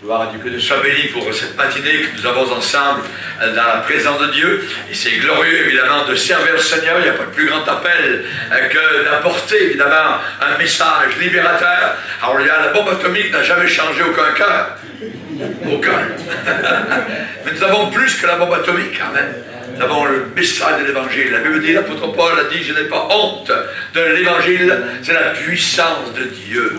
Gloire à Dieu, que Dieu soit béni pour cette matinée que nous avons ensemble dans la présence de Dieu. Et c'est glorieux, évidemment, de servir le Seigneur. Il n'y a pas de plus grand appel que d'apporter, évidemment, un message libérateur. Alors, la bombe atomique n'a jamais changé aucun cœur. Aucun. Mais nous avons plus que la bombe atomique, quand même. Nous avons le message de l'Évangile. La Bible dit, l'apôtre Paul a dit, je n'ai pas honte de l'Évangile. C'est la puissance de Dieu.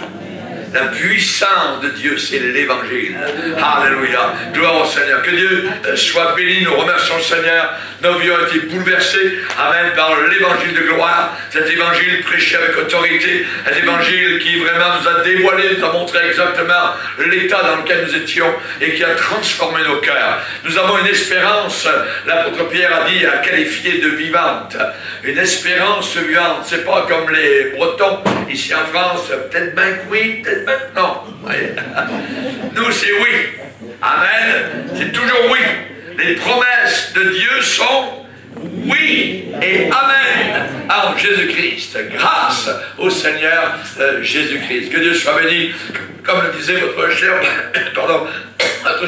La puissance de Dieu, c'est l'Évangile. Alléluia. Gloire au Seigneur. Que Dieu soit béni. Nous remercions le Seigneur. Nos vies ont été bouleversées. Amen. Par l'Évangile de gloire. Cet Évangile prêché avec autorité. Un Évangile qui vraiment nous a dévoilé, nous a montré exactement l'état dans lequel nous étions et qui a transformé nos cœurs. Nous avons une espérance. L'apôtre Pierre a dit, a qualifié de vivante. Une espérance vivante. C'est pas comme les Bretons ici en France. Peut-être bien que oui, peut-être bien que non. Nous, c'est oui. Amen. C'est toujours oui. Les promesses de Dieu sont oui et amen en Jésus-Christ. Grâce au Seigneur Jésus-Christ. Que Dieu soit béni. Comme le disait votre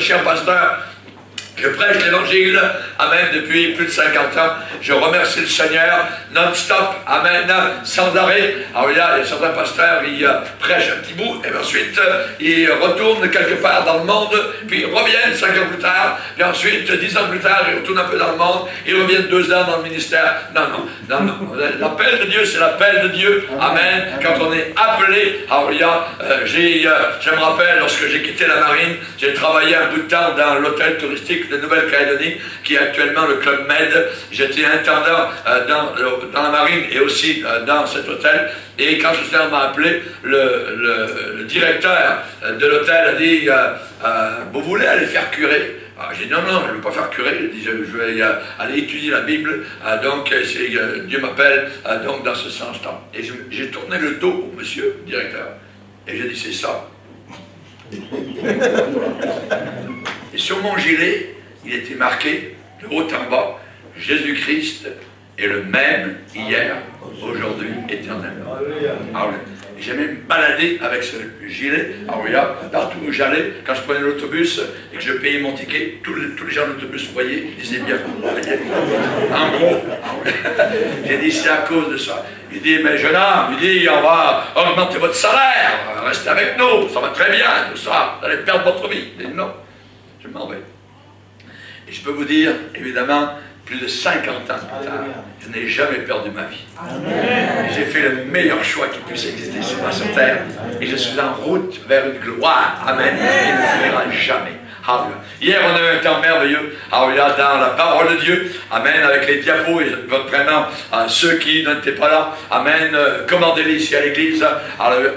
cher pasteur, je prêche l'Évangile, amen, depuis plus de 50 ans. Je remercie le Seigneur non-stop, amen, sans arrêt. Alors il y a certains pasteurs, ils prêchent un petit bout, et puis ensuite, ils retournent quelque part dans le monde, puis ils reviennent 5 ans plus tard, puis ensuite, 10 ans plus tard, ils retournent un peu dans le monde, ils reviennent 2 ans dans le ministère. Non. L'appel de Dieu, c'est l'appel de Dieu, amen. Quand on est appelé, alors il y a, je me rappelle, lorsque j'ai quitté la marine, j'ai travaillé un bout de temps dans l'hôtel touristique de Nouvelle-Calédonie, qui est actuellement le Club Med. J'étais intendant dans la marine et aussi dans cet hôtel. Et quand le m'a appelé, le directeur de l'hôtel a dit vous voulez aller faire curer? J'ai dit non, je ne veux pas faire curer. J'ai dit je vais aller étudier la Bible. Donc Dieu m'appelle donc dans ce sens-là. Et j'ai tourné le dos au monsieur directeur. Et j'ai dit c'est ça. Et sur mon gilet, il était marqué de haut en bas, Jésus-Christ est le même hier, aujourd'hui, éternellement. Alors, j'ai même baladé avec ce gilet. Alors, regarde, partout où j'allais, quand je prenais l'autobus et que je payais mon ticket, tous les gens de l'autobus voyaient, ils disaient bien, en gros. J'ai dit, c'est à cause de ça. Il dit, mais jeune homme, il dit, on va augmenter votre salaire, restez avec nous, ça va très bien, tout ça, vous allez perdre votre vie. Il dit, non, je m'en vais. Et je peux vous dire, évidemment, plus de 50 ans plus tard, je n'ai jamais perdu ma vie. J'ai fait le meilleur choix qui puisse exister sur cette terre. Et je suis en route vers une gloire, amen, qui ne finira jamais. Alléluia. Hier, on a eu un temps merveilleux, alléluia, dans la parole de Dieu, amen, avec les diapos, et vraiment, ceux qui n'étaient pas là, amen, commandez-les ici à l'église,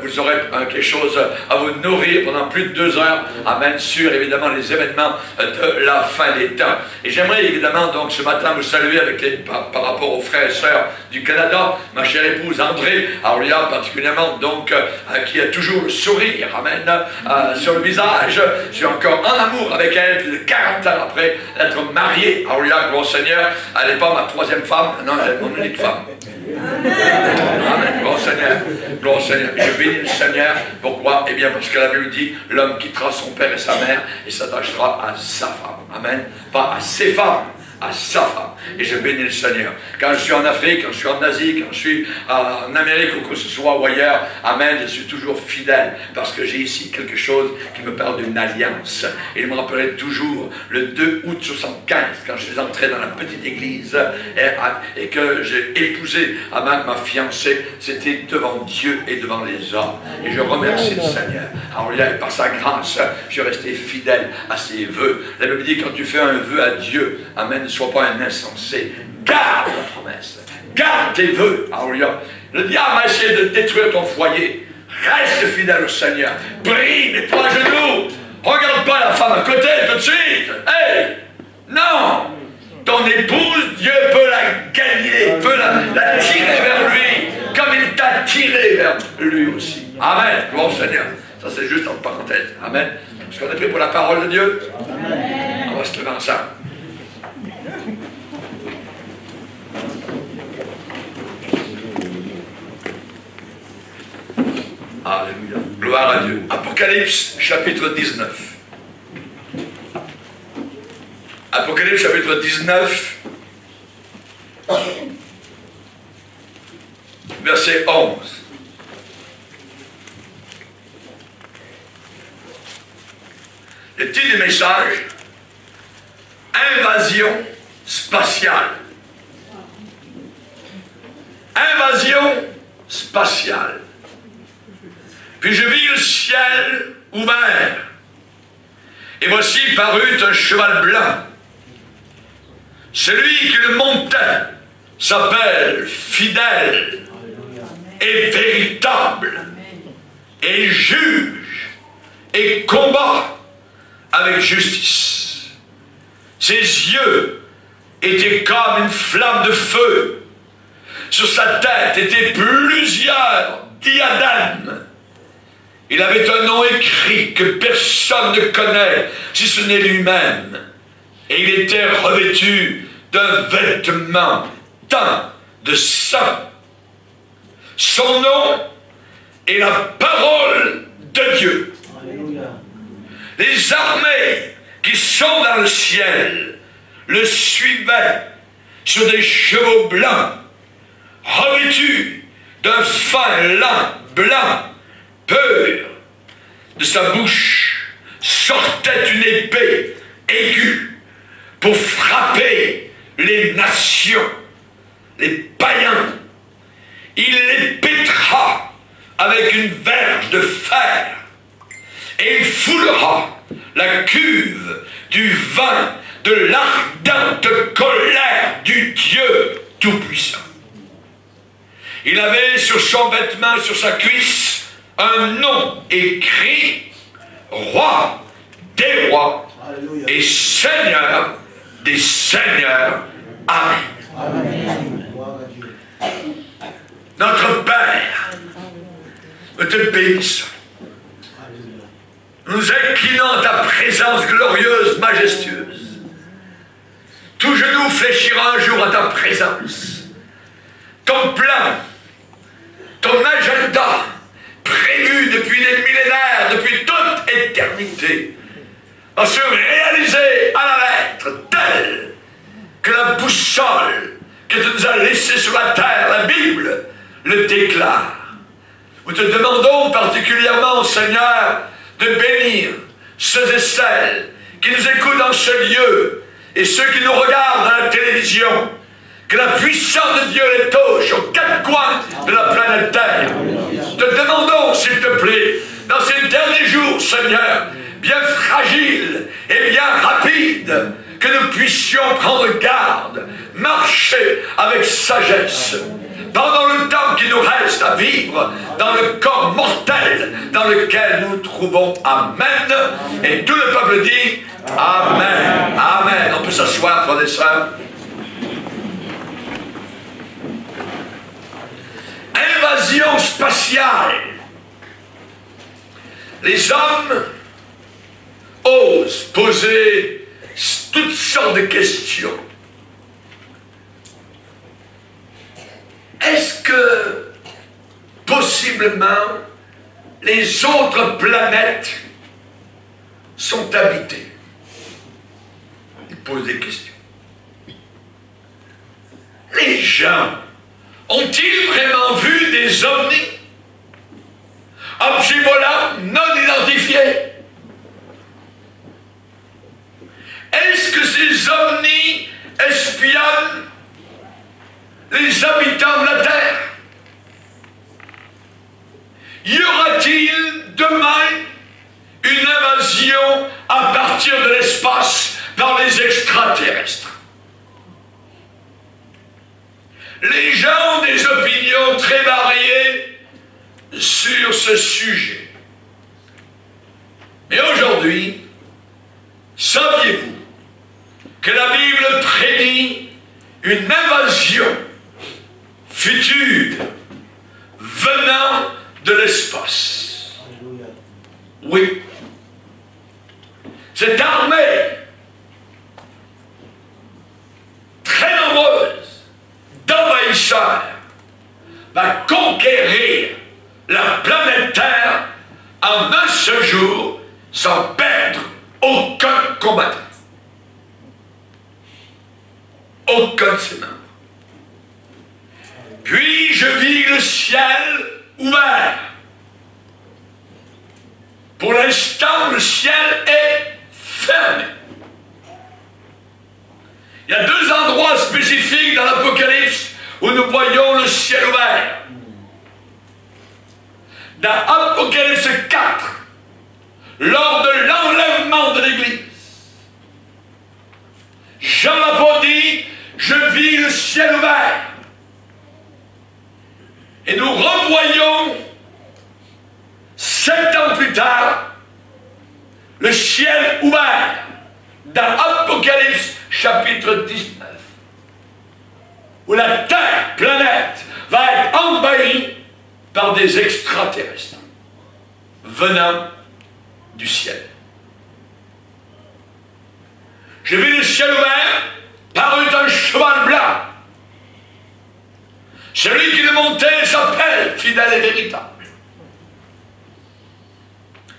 vous aurez quelque chose à vous nourrir pendant plus de 2 heures, amen, sur, évidemment, les événements de la fin des temps. Et j'aimerais, évidemment, donc, ce matin, vous saluer avec par rapport aux frères et sœurs du Canada, ma chère épouse André, alléluia, particulièrement, donc, qui a toujours le sourire, amen, sur le visage. Je suis encore en amour avec elle, plus de 40 ans après être marié. Alléluia, gloire au Seigneur. Elle n'est pas ma 3e femme, non, elle est mon unique femme. Amen, gloire au Seigneur. Gloire au Seigneur. Je bénis le Seigneur. Pourquoi? Eh bien, parce que la Bible dit, l'homme quittera son père et sa mère et s'attachera à sa femme. Amen. Pas à ses femmes, à sa femme. Et je bénis le Seigneur. Quand je suis en Afrique, quand je suis en Asie, quand je suis en Amérique ou que ce soit ou ailleurs, amen, je suis toujours fidèle parce que j'ai ici quelque chose qui me parle d'une alliance. Et je me rappellerai toujours le 2 août 75, quand je suis entré dans la petite église et que j'ai épousé ma fiancée, c'était devant Dieu et devant les hommes. Et je remercie le Seigneur. Alors, par sa grâce, je suis resté fidèle à ses vœux. La Bible dit, quand tu fais un vœu à Dieu, amen, ne sois pas un insensé. Garde la promesse. Garde tes vœux. Alléluia. Le diable a essayé de détruire ton foyer. Reste fidèle au Seigneur. Prie, mets-toi à genoux. Regarde pas la femme à côté tout de suite. Hey! Non! Ton épouse, Dieu peut la gagner, peut la tirer vers lui, comme il t'a tiré vers lui aussi. Amen. Gloire au Seigneur. Ça, c'est juste en parenthèse. Amen. Est-ce qu'on est prêt pour la parole de Dieu? Amen. On va se lever ensemble. Alléluia. Gloire à Dieu. Apocalypse, chapitre 19. Apocalypse chapitre 19, verset 11. Le titre du message, invasion spatiale. Invasion spatiale. Puis je vis le ciel ouvert, et voici parut un cheval blanc. Celui qui le montait s'appelle fidèle et véritable, et juge et combat avec justice. Ses yeux étaient comme une flamme de feu. Sur sa tête étaient plusieurs diadèmes. Il avait un nom écrit que personne ne connaît, si ce n'est lui-même. Et il était revêtu d'un vêtement teint de sang. Son nom est la parole de Dieu. Alléluia. Les armées qui sont dans le ciel le suivaient sur des chevaux blancs, revêtus d'un fin lin blanc pur. De sa bouche sortait une épée aiguë pour frapper les nations, les païens. Il les pétra avec une verge de fer, et il foulera la cuve du vin de l'ardente colère du Dieu Tout-Puissant. Il avait sur son vêtement, sur sa cuisse, un nom écrit, Roi des rois. Alléluia. Et Seigneur des seigneurs. Amen. Amen. Notre Père, nous te bénissons. Nous inclinons à ta présence glorieuse, majestueuse. Tout genou fléchira un jour à ta présence. Ton plan, ton agenda, prévu depuis des millénaires, depuis toute éternité, va se réaliser à la lettre, telle que la boussole que tu nous as laissée sur la terre, la Bible, le déclare. Nous te demandons particulièrement, Seigneur, de bénir ceux et celles qui nous écoutent dans ce lieu et ceux qui nous regardent à la télévision. Que la puissance de Dieu les touche aux quatre coins de la planète Terre. Te demandons, s'il te plaît, dans ces derniers jours, Seigneur, bien fragiles et bien rapides, que nous puissions prendre garde, marcher avec sagesse, pendant le temps qui nous reste à vivre dans le corps mortel dans lequel nous nous trouvons. Amen. Et tout le peuple dit Amen. Amen. On peut s'asseoir, frères et sœurs. Invasion spatiale. Les hommes osent poser toutes sortes de questions. Est-ce que, possiblement, les autres planètes sont habitées? Ils posent des questions. Les gens ont-ils vraiment vu des ovnis? Objets volants non identifiés? Est-ce que ces ovnis espionnent les habitants de la Terre? Y aura-t-il demain une invasion à partir de l'espace par les extraterrestres? Les gens ont des opinions très variées sur ce sujet. Mais aujourd'hui, saviez-vous que la Bible prédit une invasion future venant de l'espace? Oui. Cette armée très nombreuse d'envahisseurs va conquérir la planète Terre en un seul jour sans perdre aucun combattant. aucun de ses membres. Puis je vis le ciel ouvert. Pour l'instant, le ciel est fermé. Il y a deux endroits spécifiques dans l'Apocalypse où nous voyons le ciel ouvert. Dans Apocalypse 4, lors de l'enlèvement de l'Église, Jean l'apôtre dit, je vis le ciel ouvert. Et nous revoyons, 7 ans plus tard, le ciel ouvert dans Apocalypse chapitre 19, où la terre, planète, va être envahie par des extraterrestres venant du ciel. J'ai vu le ciel ouvert, parut un cheval blanc. Celui qui le montait s'appelle fidèle et véritable.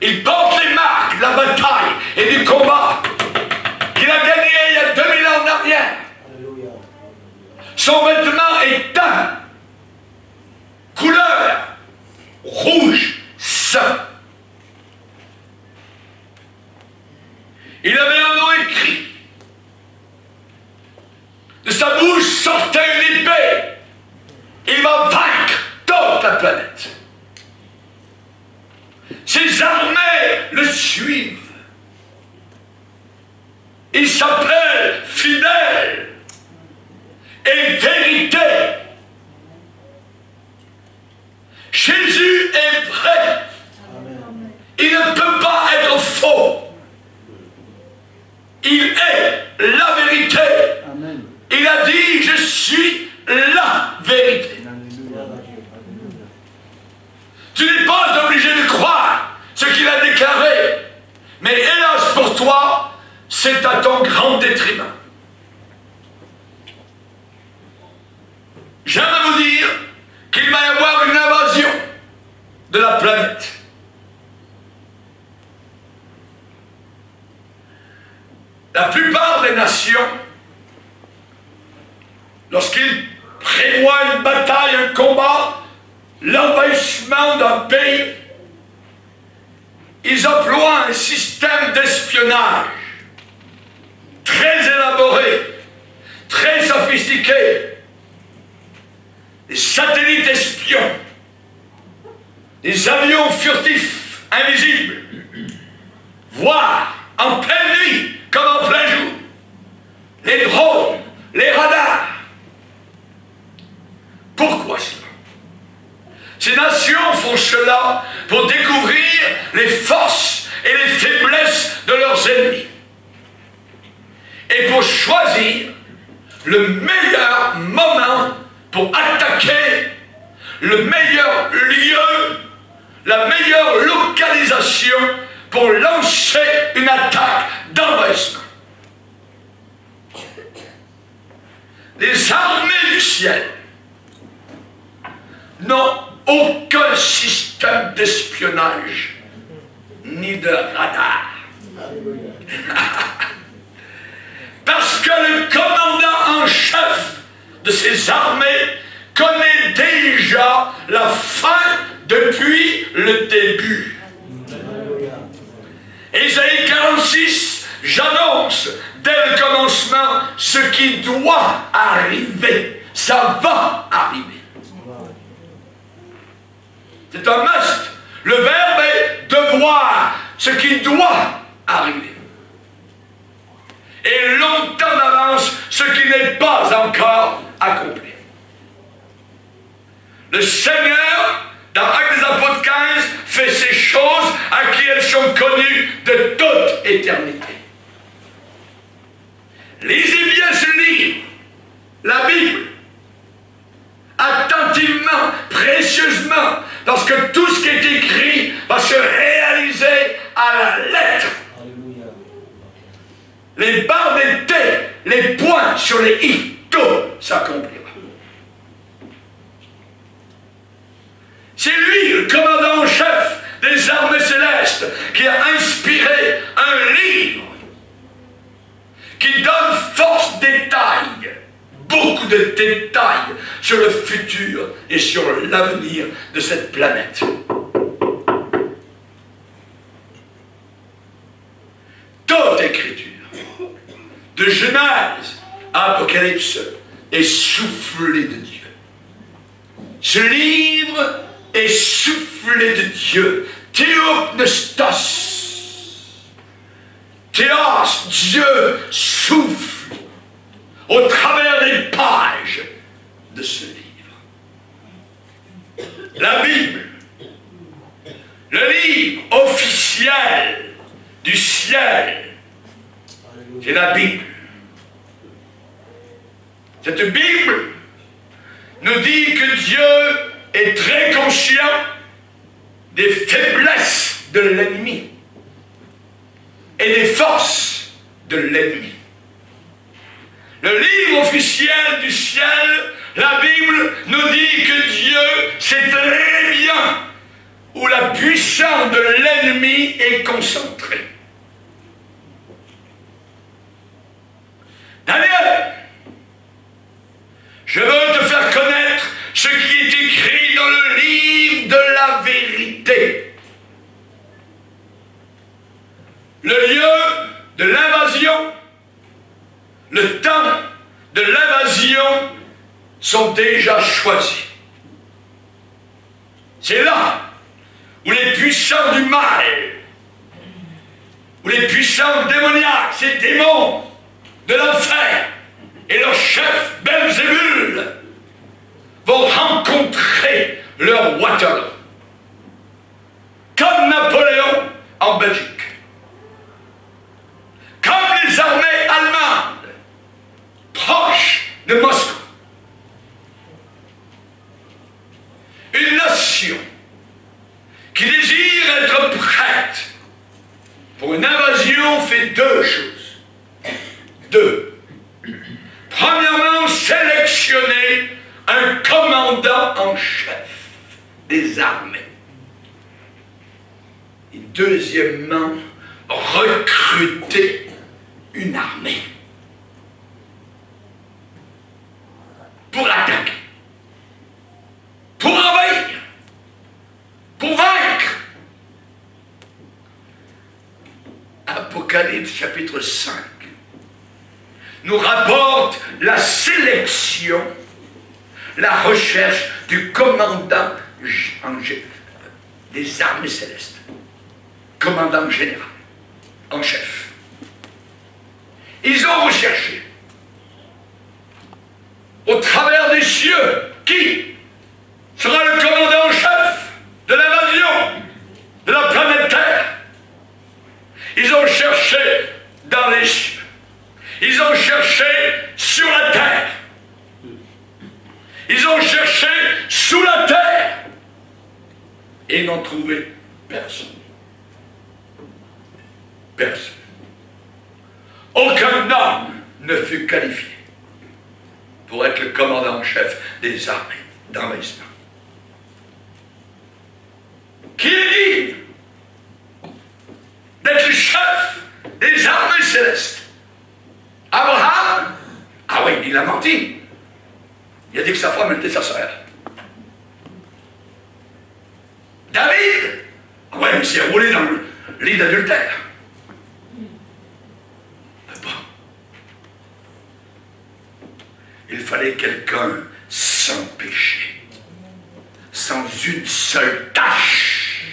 Il porte les marques de la bataille et du combat qu'il a gagné il y a 2000 ans en arrière. Son vêtement est teint, couleur rouge sang. Il avait un nom écrit. De sa bouche sortait une épée. Il va vaincre toute la planète. Ses armées le suivent. Il s'appelle fidèle et vérité. Jésus est vrai. Il ne peut pas être faux. Il est la vérité. Amen. Il a dit, je suis la vérité. Tu n'es pas obligé de croire ce qu'il a déclaré. Mais hélas pour toi, c'est à ton grand détriment. J'aimerais vous dire qu'il va y avoir une invasion de la planète. La plupart des nations, lorsqu'ils prévoient une bataille, un combat, l'envahissement d'un pays, ils emploient un système d'espionnage très élaboré, très sophistiqué. Des satellites espions, des avions furtifs, invisibles, voire en pleine nuit comme en plein jour, les drones, les radars. Pourquoi cela? Ces nations font cela pour découvrir les forces et les faiblesses de leurs ennemis et pour choisir le meilleur moment pour attaquer, le meilleur lieu, la meilleure localisation pour lancer une attaque d'envahissement. Les armées du ciel n'ont aucun système d'espionnage ni de radar. Parce que le commandant en chef de ces armées connaît déjà la fin depuis le début. Ésaïe 46, j'annonce dès le commencement ce qui doit arriver. Ça va arriver. C'est un must. Le verbe est devoir, ce qui doit arriver. Et longtemps d'avance, ce qui n'est pas encore accompli. Le Seigneur, dans Actes des Apôtres 15, fait ces choses à qui elles sont connues de toute éternité. Lisez bien ce livre, la Bible, attentivement, précieusement, parce que tout ce qui est écrit va se réaliser à la lettre. Alléluia. Les barres des T, les points sur les I, tout s'accomplira. C'est lui, le commandant en chef des armées célestes, qui a inspiré un livre qui donne force détail beaucoup de détails sur le futur et sur l'avenir de cette planète. Toute écriture, de Genèse à Apocalypse, est soufflée de Dieu. Ce livre est soufflé de Dieu. Théopnestos. Théos, Dieu souffle au travers des pages de ce livre. La Bible, le livre officiel du ciel, c'est la Bible. Cette Bible nous dit que Dieu est très conscient des faiblesses de l'ennemi et des forces de l'ennemi. Le livre officiel du ciel, la Bible, nous dit que Dieu sait très bien où la puissance de l'ennemi est concentrée. Daniel, je veux te faire connaître ce qui est écrit dans le livre de la vérité. Le lieu de l'invasion, le temps de l'invasion sont déjà choisis. C'est là où les puissants du mal, où les puissants démoniaques, ces démons de l'enfer et leur chef Belzébul vont rencontrer leur Waterloo. Comme Napoléon en Belgique. Comme les armées allemandes proches de Moscou. Une nation qui désire être prête pour une invasion fait deux choses. Deux. Premièrement, sélectionner un commandant en chef des armées. Et deuxièmement, recruter une armée pour attaquer, pour envahir, pour vaincre. Apocalypse chapitre 5 nous rapporte la sélection, la recherche du commandant des armées célestes, commandant général, en chef. Ils ont recherché au travers des cieux qui sera le commandant en chef de l'invasion de la planète Terre. Ils ont cherché dans les cieux. Ils ont cherché sur la terre. Ils ont cherché sous la terre. Et n'ont trouvé personne. Personne. Aucun homme ne fut qualifié pour être le commandant en chef des armées d'envahissement. Qui est dit d'être le chef des armées célestes? Abraham? Ah oui, il a menti. Il a dit que sa femme était sa sœur. David? Ah ouais, il s'est roulé dans le lit d'adultère. Mais bon. Il fallait quelqu'un sans péché, sans une seule tache,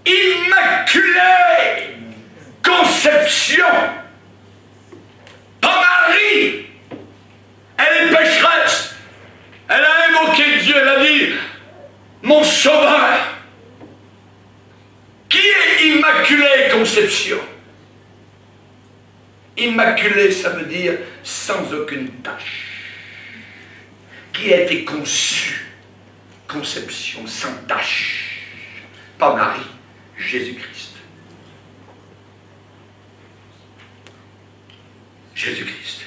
immaculée conception. Pas Marie, elle est pécheresse. Elle a invoqué Dieu, elle a dit, mon sauveur. Qui est immaculée conception? Immaculée, ça veut dire sans aucune tache. Qui a été conçu, conception sans tache. Pas Marie, Jésus-Christ. Jésus-Christ.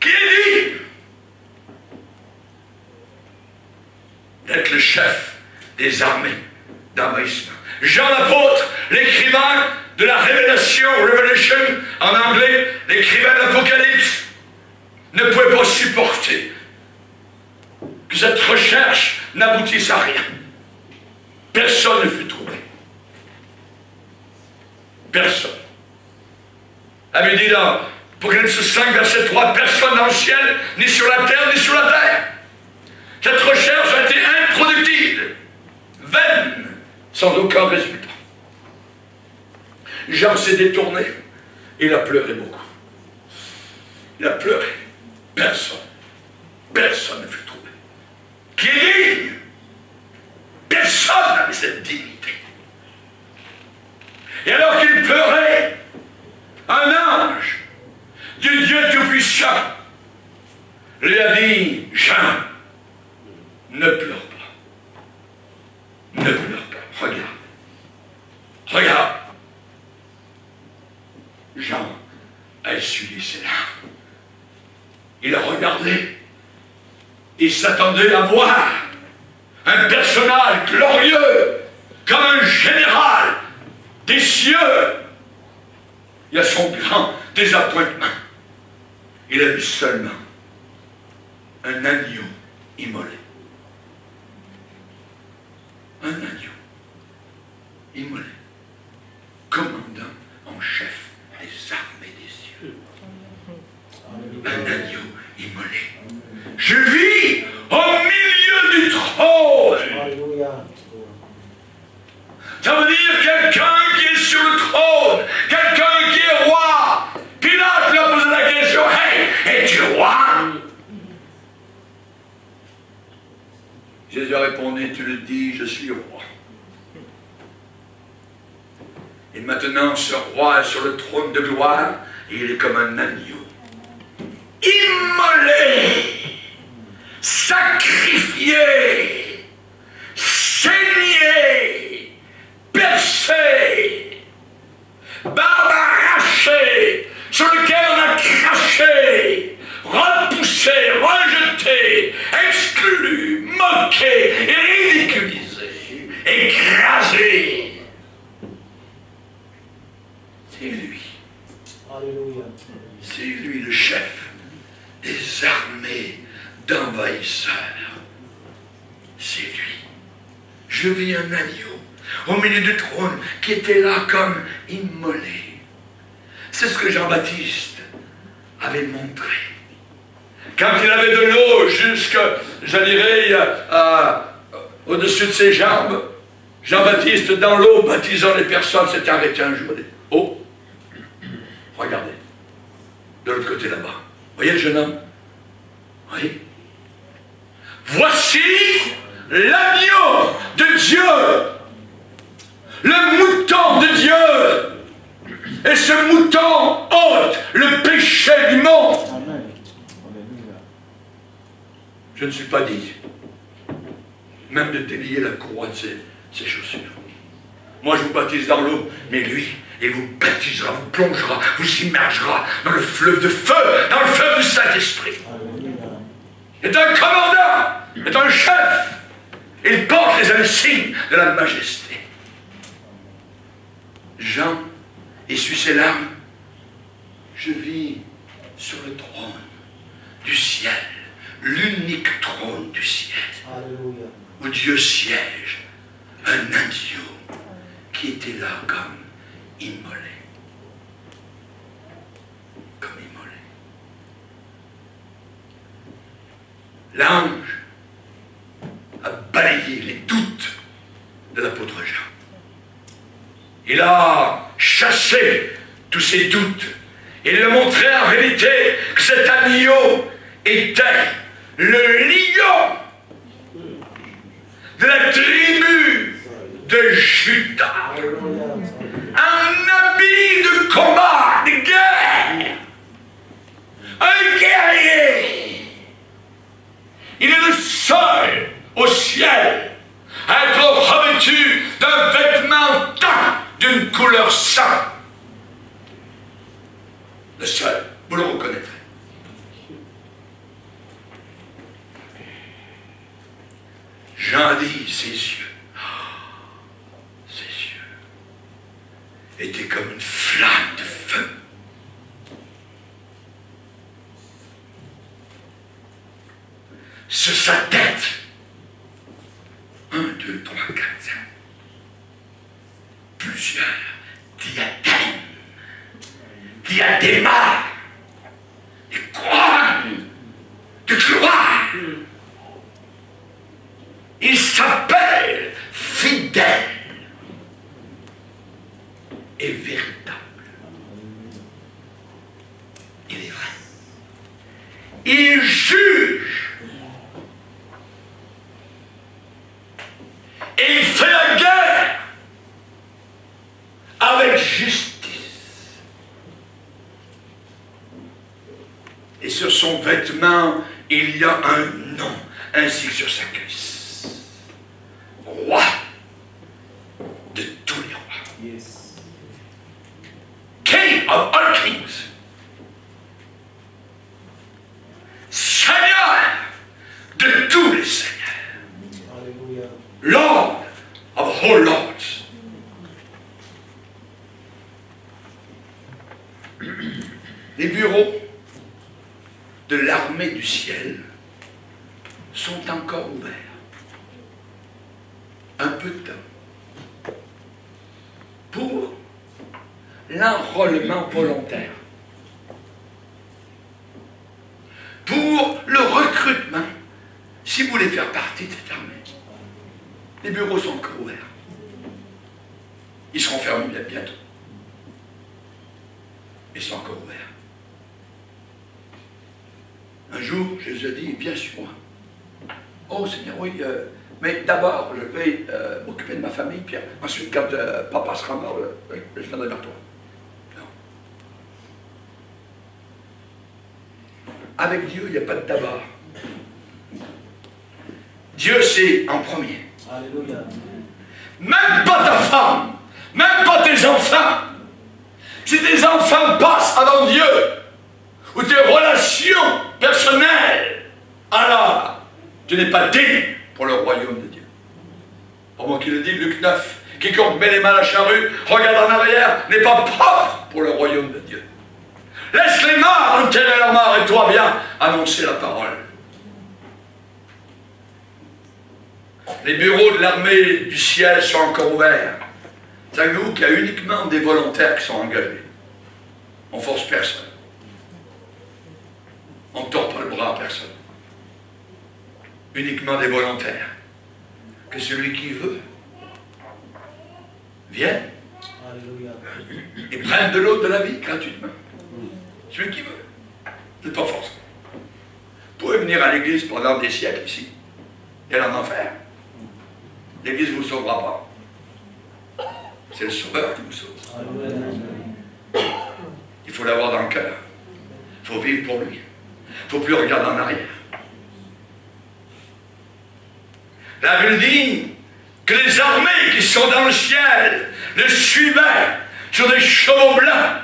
Qui est dit d'être le chef des armées d'envahissement? Jean l'apôtre, l'écrivain de la révélation, Revelation en anglais, l'écrivain de l'Apocalypse, ne pouvait pas supporter que cette recherche n'aboutisse à rien. Personne ne fut trouvé. Personne. Elle lui dit dans Apocalypse 5, verset 3, personne dans le ciel, ni sur la terre, ni sur la terre. Cette recherche a été improductive, vaine, sans aucun résultat. Jean s'est détourné et il a pleuré beaucoup. Il a pleuré. Personne ne fut trouvé. Qui est digne? Personne n'avait cette dignité. Et alors qu'il pleurait, un ange du Dieu Tout-Puissant lui a dit, Jean, ne pleure pas. Ne pleure pas. Regarde. Regarde. Jean a essuyé ses larmes. Il a regardé. Il s'attendait à voir un personnage glorieux, comme un général des cieux. Il a son grand désappointement. Il a vu seulement un agneau immolé. Un agneau immolé. Commandant en chef des armées des cieux. Un agneau immolé. Je vis au milieu du trône. Ça veut dire quelqu'un qui est sur le trône, quelqu'un qui est roi. Pilate lui a posé la question, hey, es-tu roi? Jésus a répondu, tu le dis, je suis roi. Et maintenant, ce roi est sur le trône de gloire, et il est comme un agneau. Immolé, sacrifié, saigné, percé, barbe arrachée, sur lequel on a craché, repoussé, rejeté, exclu, moqué, ridiculisé, écrasé. C'est lui. Alléluia. C'est lui le chef des armées d'envahisseurs. C'est lui. Je vis un agneau au milieu du trône qui était là comme immolé. C'est ce que Jean-Baptiste avait montré. Quand il avait de l'eau jusque, je dirais, au-dessus de ses jambes, Jean-Baptiste, dans l'eau, baptisant les personnes, s'est arrêté un jour. Oh, regardez, de l'autre côté là-bas. Voyez le jeune homme? Oui. Voici l'agneau de Dieu, le mouton de Dieu. Et ce mouton ôte le péché du monde. Amen. Je ne suis pas dit même de délier la croix de ses chaussures. Moi, je vous baptise dans l'eau, mais lui, il vous baptisera, vous plongera, vous immergera dans le fleuve de feu, dans le fleuve du Saint-Esprit. Il est un commandant, il est un chef. Il porte les insignes de la majesté. Jean essuie ses larmes. Je vis sur le trône du ciel, l'unique trône du ciel, Alléluia, où Dieu siège, un agneau qui était là comme immolé. Comme immolé. L'ange a balayé les doutes de l'apôtre Jean. Il a chassé tous ses doutes. Il lui a montré en réalité que cet agneau était le lion de la tribu de Juda. Un habit de combat, de guerre. Un guerrier. Il est le seul au ciel à être revêtu d'un vêtement teint d'une couleur sainte. Le seul, vous le reconnaîtrez. Jean a dit, ses yeux étaient comme une flamme de feu. sur sa tête. 1, 2, 3, 4, 5. Plusieurs diadèmes, diadémas, des couronnes de gloire. Il s'appelle fidèle et véritable. Il est vrai. Il juge. Et il fait la guerre avec justice. Et sur son vêtement, il y a un nom, ainsi que sur sa cuisse. Roi de tous les rois. Yes. King of all kings. Seigneur de tous les seigneurs. Alléluia. Lord of all lords. Les bureaux de l'armée du ciel sont encore ouverts. Un peu de temps. Pour l'enrôlement volontaire. Pour le recrutement, si vous voulez faire partie de cette armée. Les bureaux sont encore ouverts. Ils seront fermés bientôt. Ils sont encore ouverts. Un jour, Jésus a dit, viens sur moi. Oh Seigneur, oui, mais d'abord, je vais m'occuper de ma famille, puis ensuite, quand papa sera mort, je viendrai vers toi. Non. Avec Dieu, il n'y a pas de d'abord. Dieu, c'est en premier. Alléluia. Même pas ta femme, même pas tes enfants. Si tes enfants passent avant Dieu, ou tes relations personnelles, alors tu n'es pas digne pour le royaume de Dieu. Pour moi qui le dis, Luc 9, quiconque met les mains à la charrue, regarde en arrière, n'est pas propre pour le royaume de Dieu. Laisse les morts enterrer leurs morts et toi bien annoncer la parole. Les bureaux de l'armée du ciel sont encore ouverts. Savez-vous qu'il y a uniquement des volontaires qui sont engagés. On ne force personne. On ne tord pas le bras à personne. Uniquement des volontaires. Que celui qui veut vienne. Alléluia. Et prenne de l'eau de la vie gratuitement. Celui qui veut. C'est pas forcé. Vous pouvez venir à l'église pendant des siècles ici. Et aller en enfer. L'église ne vous sauvera pas. C'est le Sauveur qui vous sauve. Alléluia. Il faut l'avoir dans le cœur. Il faut vivre pour lui. Il ne faut plus regarder en arrière. La Bible dit que les armées qui sont dans le ciel le suivaient sur des chevaux blancs,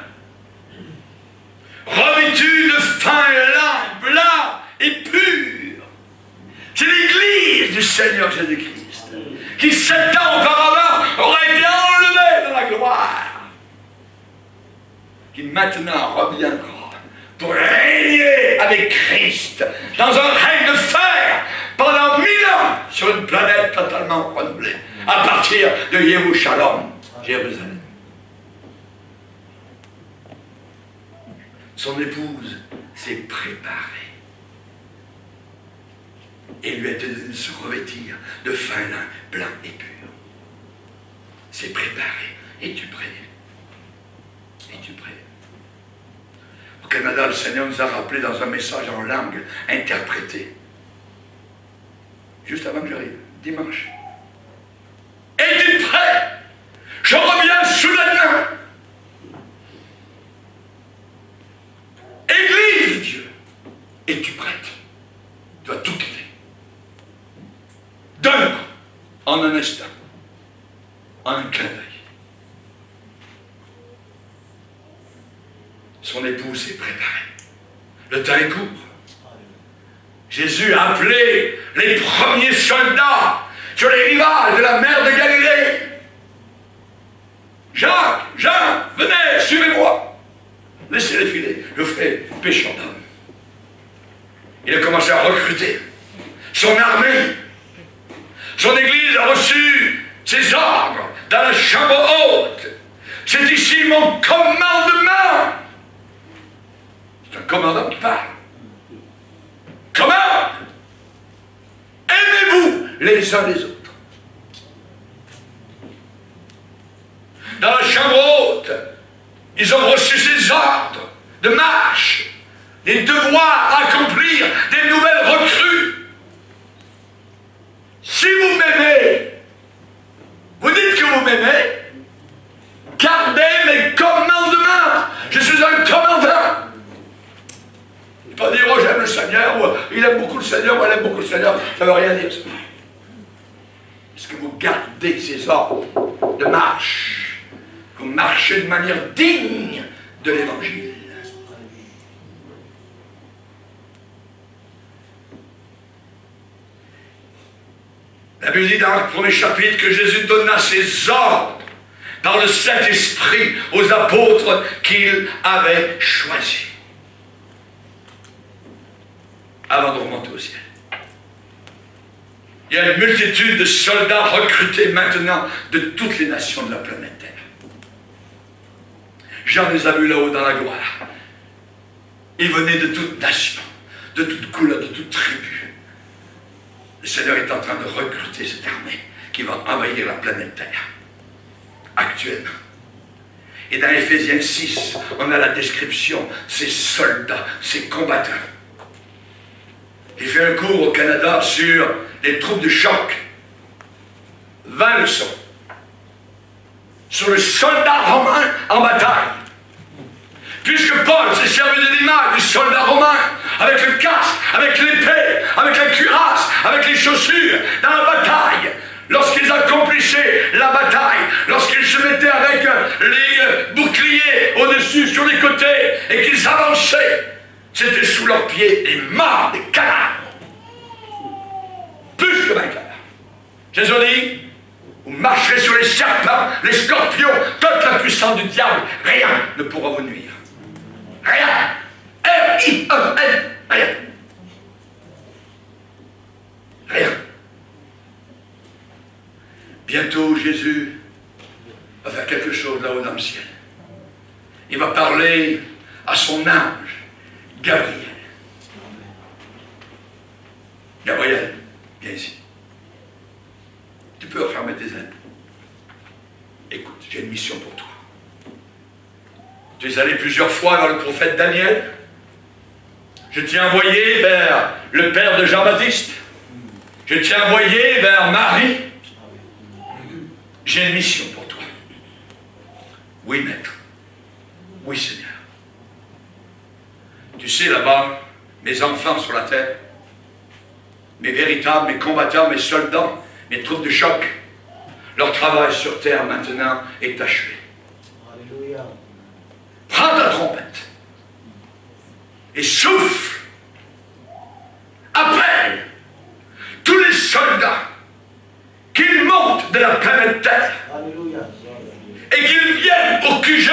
revêtus de fin lin, blanc et pur. C'est l'église du Seigneur Jésus-Christ qui 7 ans auparavant aurait été enlevée dans la gloire, qui maintenant reviendra pour régner avec Christ dans un règne de fer pendant 1000 ans sur une planète totalement renouvelée à partir de Yerushalayim, Jérusalem. Son épouse s'est préparée et lui a été donné de se revêtir de fin lin blanc et pur. C'est préparé. Es-tu prêt? Es-tu prêt? Au Canada, le Seigneur nous a rappelé dans un message en langue interprétée. Juste avant que j'arrive, dimanche. Es-tu prêt? Je reviens soudainement. Église de Dieu, es-tu prête? Tu vas tout quitter. D'un coup, en un instant, en un clin d'œil. Son épouse s'est préparée. Le temps est court. Jésus a appelé les premiers soldats sur les rivages de la mer de Galilée. Jacques, Jean, venez, suivez-moi. Laissez-les filer. Je ferai pécheur d'homme. Il a commencé à recruter. reçu ses ordres dans la chambre haute. C'est ici mon commandement. C'est un commandant qui parle. Comment? Aimez-vous les uns les autres. Dans la chambre haute, ils ont reçu ces ordres de marche, des devoirs à accomplir, des nouvelles recrues. Si vous m'aimez, vous dites que vous m'aimez, gardez mes commandements. Je suis un commandant. Il ne faut pas dire, oh j'aime le Seigneur, ou il aime beaucoup le Seigneur, ou elle aime beaucoup le Seigneur. Ça ne veut rien dire ça. Est-ce que vous gardez ces ordres de marche? Vous marchez de manière digne de l'Évangile. La Bible dit dans le premier chapitre que Jésus donna ses ordres par le Saint-Esprit aux apôtres qu'il avait choisis avant de remonter au ciel. Il y a une multitude de soldats recrutés maintenant de toutes les nations de la planète Terre. Jean les a vus là-haut dans la gloire. Ils venaient de toute nation, de toute couleur, de toute tribu. Le Seigneur est en train de recruter cette armée qui va envahir la planète Terre, actuellement. Et dans Éphésiens 6, on a la description, ces soldats, ces combattants. J'ai fait un cours au Canada sur les troupes de choc. 20 leçons. Sur le soldat romain en bataille. Puisque Paul s'est servi de l'image du soldat romain, avec le casque, avec l'épée, avec la cuirasse, avec les chaussures, dans la bataille. Lorsqu'ils accomplissaient la bataille, lorsqu'ils se mettaient avec les boucliers au-dessus, sur les côtés, et qu'ils avançaient, c'était sous leurs pieds des morts, des cadavres. Plus que vainqueurs. Jésus dit, vous marcherez sur les serpents, les scorpions, toute la puissance du diable, rien ne pourra vous nuire. Rien. R-I-E-N. Rien. Rien. Bientôt, Jésus va faire quelque chose là-haut dans le ciel. Il va parler à son ange, Gabriel. Gabriel, viens ici. Tu peux fermer tes ailes. Écoute, j'ai une mission pour toi. Tu es allé plusieurs fois vers le prophète Daniel. Je t'ai envoyé vers le père de Jean-Baptiste. Je t'ai envoyé vers Marie. J'ai une mission pour toi. Oui, maître. Oui, Seigneur. Tu sais, là-bas, mes enfants sur la terre, mes véritables, mes combattants, mes soldats, mes troupes de choc, leur travail sur terre maintenant est achevé. Alléluia. Prends ta trompette et souffle. Appelle tous les soldats qu'ils montent de la planète Terre. Alléluia. Et qu'ils viennent au QG,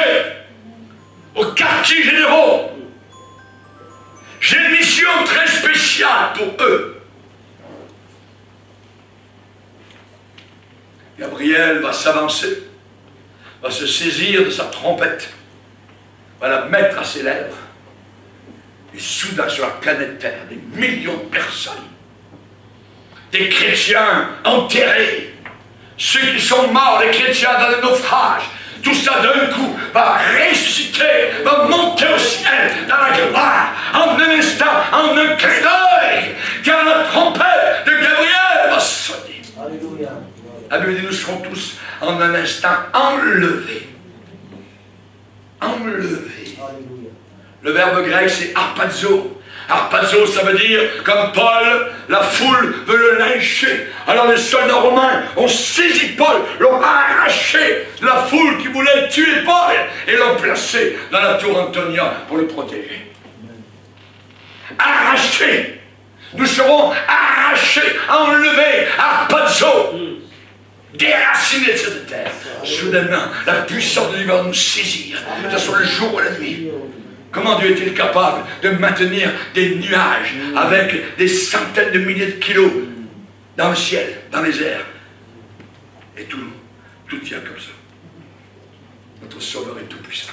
au quartier généraux. J'ai une mission très spéciale pour eux. Gabriel va s'avancer, va se saisir de sa trompette, va la mettre à ses lèvres. Et soudain, sur la planète Terre, des millions de personnes, des chrétiens enterrés, ceux qui sont morts, les chrétiens dans le naufrage, tout ça d'un coup va ressusciter, va monter au ciel, dans la gloire, en un instant, en un clin d'œil, car la trompette de Gabriel va sonner. Alléluia. La Bible dit, nous serons tous en un instant enlevés. Enlevés. Alléluia. Le verbe grec, c'est harpazo. Harpazo, ça veut dire, comme Paul, la foule veut le lyncher. Alors les soldats romains ont saisi Paul, l'ont arraché de la foule qui voulait tuer Paul et l'ont placé dans la tour Antonia pour le protéger. Arraché. Nous serons arrachés, enlevés, harpazo. Déracinés de cette terre. Soudainement, la puissance de Dieu va nous saisir, que ce soit le jour ou la nuit. Comment Dieu est-il capable de maintenir des nuages avec des centaines de milliers de kilos dans le ciel, dans les airs? Et tout tient comme ça. Notre Sauveur est tout puissant.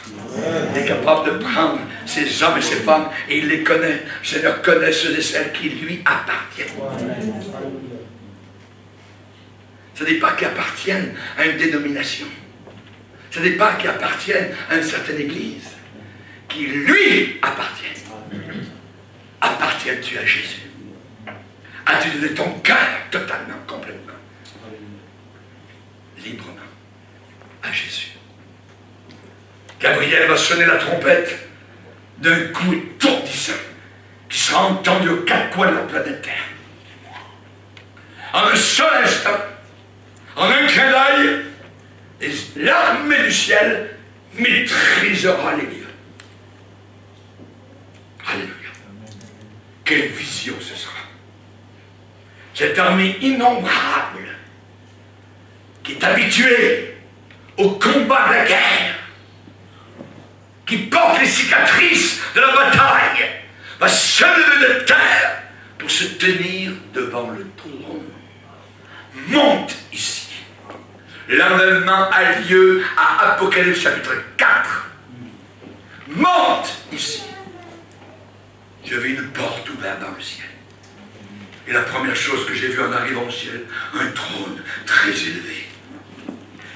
Il est capable de prendre ces hommes et ces femmes et il les connaît. Le Seigneur connaît ceux et celles qui lui appartiennent. Ce n'est pas qu'ils appartiennent à une dénomination. Ce n'est pas qu'ils appartiennent à une certaine église. Qui lui appartiennent. Appartiens-tu à Jésus? As-tu donné ton cœur totalement, complètement, librement à Jésus? Gabriel va sonner la trompette d'un coup étourdissant qui sera entendu aux quatre coins de la planète Terre. En un seul instant, en un clin d'œil, l'armée du ciel maîtrisera les lieux. Alléluia. Quelle vision ce sera. Cette armée innombrable qui est habituée au combat de la guerre, qui porte les cicatrices de la bataille, va se lever de terre pour se tenir devant le trône. Monte ici. L'enlèvement a lieu à Apocalypse chapitre 4. Monte ici. Je vis une porte ouverte dans le ciel. Et la première chose que j'ai vue en arrivant au ciel, un trône très élevé.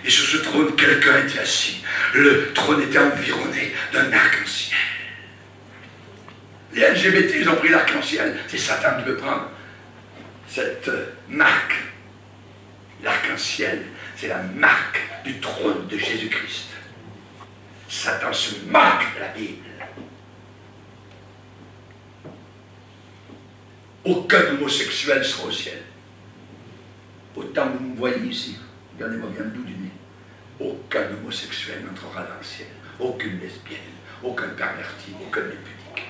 Et sur ce trône, quelqu'un était assis. Le trône était environné d'un arc-en-ciel. Les LGBT, ils ont pris l'arc-en-ciel. C'est Satan qui veut prendre cette marque. L'arc-en-ciel, c'est la marque du trône de Jésus-Christ. Satan se moque de la Bible. Aucun homosexuel sera au ciel. Autant que vous me voyez ici, regardez-moi bien le bout du nez. Aucun homosexuel n'entrera dans le ciel. Aucune lesbienne, aucun perverti, aucun impudique.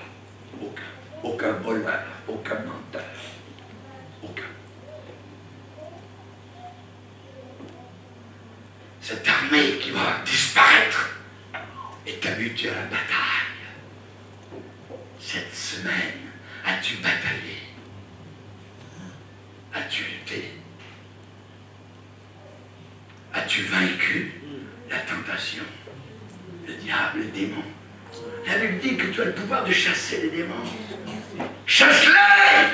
Aucun voleur, aucun menteur. Aucun. Cette armée qui va disparaître est habituée à la bataille. Cette semaine, as-tu bataillé? As-tu lutté? As-tu vaincu la tentation, le diable, les démons? La Bible dit que tu as le pouvoir de chasser les démons. Chasse-les!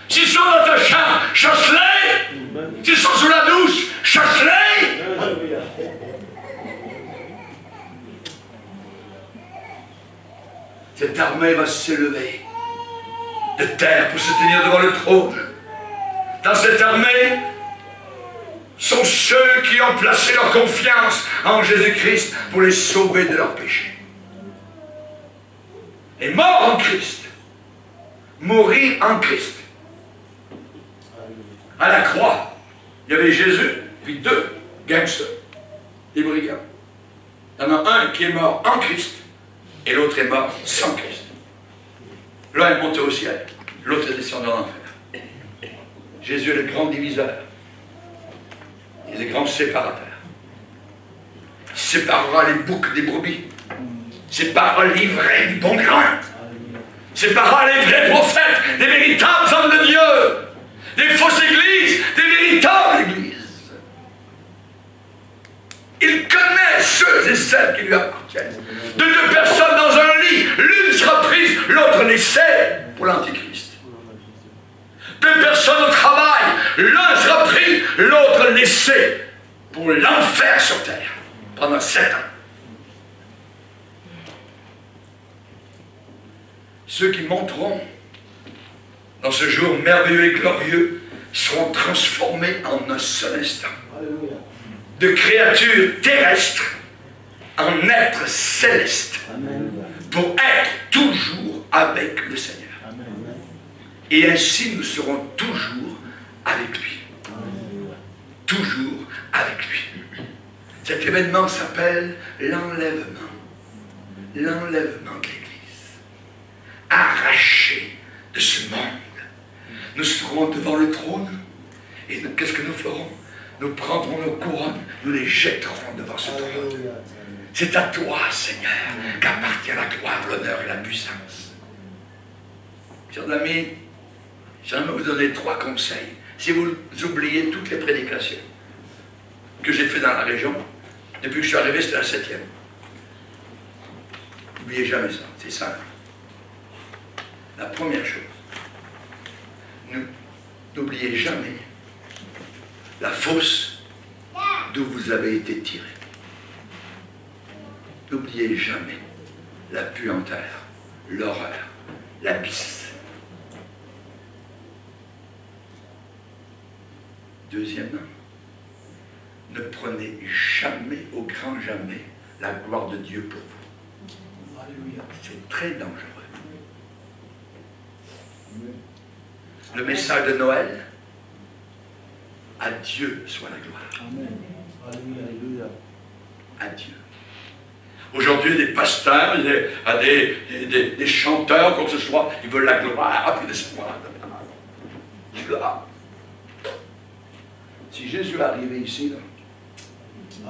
S'ils sont dans ta chambre, chasse-les! S'ils sont sous la douche, chasse-les! Cette armée va s'élever de terre pour se tenir devant le trône. Dans cette armée sont ceux qui ont placé leur confiance en Jésus-Christ pour les sauver de leurs péchés. Et mort en Christ, mourir en Christ. À la croix, il y avait Jésus, puis deux gangsters, des brigands. Il y en a un qui est mort en Christ, et l'autre est mort sans Christ. L'un est monté au ciel, l'autre est descendu en enfer. Jésus est le grand diviseur. Il est le grand séparateur. Il séparera les boucs des brebis. Il séparera l'ivraie du bon grain. Il séparera les vrais prophètes des véritables hommes de Dieu. Des fausses églises, des véritables églises. Il connaît ceux et celles qui lui appartiennent. De deux personnes dans un lit, l'une sera prise, l'autre laissée pour l'Antichrist. Deux personnes au travail, l'un sera pris, l'autre laissé pour l'enfer sur terre pendant 7 ans. Ceux qui monteront dans ce jour merveilleux et glorieux seront transformés en un seul instant. Alléluia. De créatures terrestres en êtres célestes. Amen. Pour être toujours avec le Seigneur. Amen. Et ainsi nous serons toujours avec lui. Amen. Toujours avec lui. Cet événement s'appelle l'enlèvement. L'enlèvement de l'Église. Arraché de ce monde. Nous serons devant le trône et qu'est-ce que nous ferons? Nous prendrons nos couronnes, nous les jetterons devant ce trône. C'est à toi, Seigneur, qu'appartient la gloire, l'honneur et la puissance. Chers amis, j'aimerais vous donner 3 conseils. Si vous oubliez toutes les prédications, que j'ai fait dans la région, depuis que je suis arrivé, c'était la 7e. N'oubliez jamais ça, c'est simple. La première chose, n'oubliez jamais la fosse d'où vous avez été tiré. N'oubliez jamais la puanteur, l'horreur, l'abysse. Deuxièmement, ne prenez jamais, au grand jamais, la gloire de Dieu pour vous. Alléluia. C'est très dangereux. Le message de Noël, à Dieu soit la gloire. Amen. Alléluia. À Dieu. Aujourd'hui, des pasteurs, des chanteurs, quoi que ce soit, ils veulent la gloire, puis l'espoir. Là. Si Jésus est arrivé ici, là,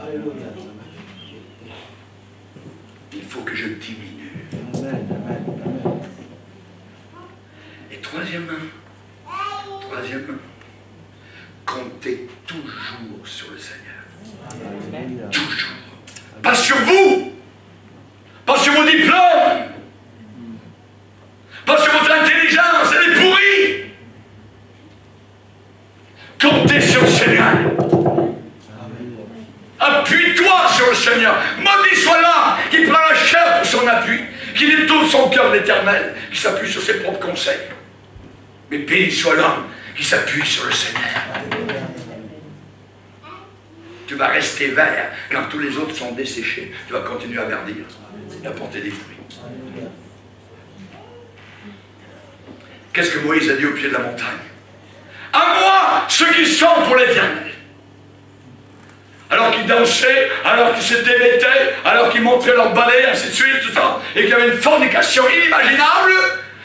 Alléluia. il faut que je diminue. Amen. Amen. Et troisièmement, comptez toujours sur le Seigneur. Alléluia. Toujours. Pas sur vous, pas sur vos diplômes, pas sur votre intelligence, elle est pourrie. Comptez sur le Seigneur. Appuie-toi sur le Seigneur. Maudit soit l'homme qui prend la chair pour son appui, qui détourne son cœur de l'Éternel, qui s'appuie sur ses propres conseils. Mais béni soit l'homme qui s'appuie sur le Seigneur. Tu vas rester vert quand tous les autres sont desséchés. Tu vas continuer à verdir et à porter des fruits. Qu'est-ce que Moïse a dit au pied de la montagne? À moi, ceux qui sont pour l'Éternel. Alors qu'ils dansaient, alors qu'ils se démettaient, alors qu'ils montraient leur balai, ainsi de suite, tout ça, et qu'il y avait une fornication inimaginable,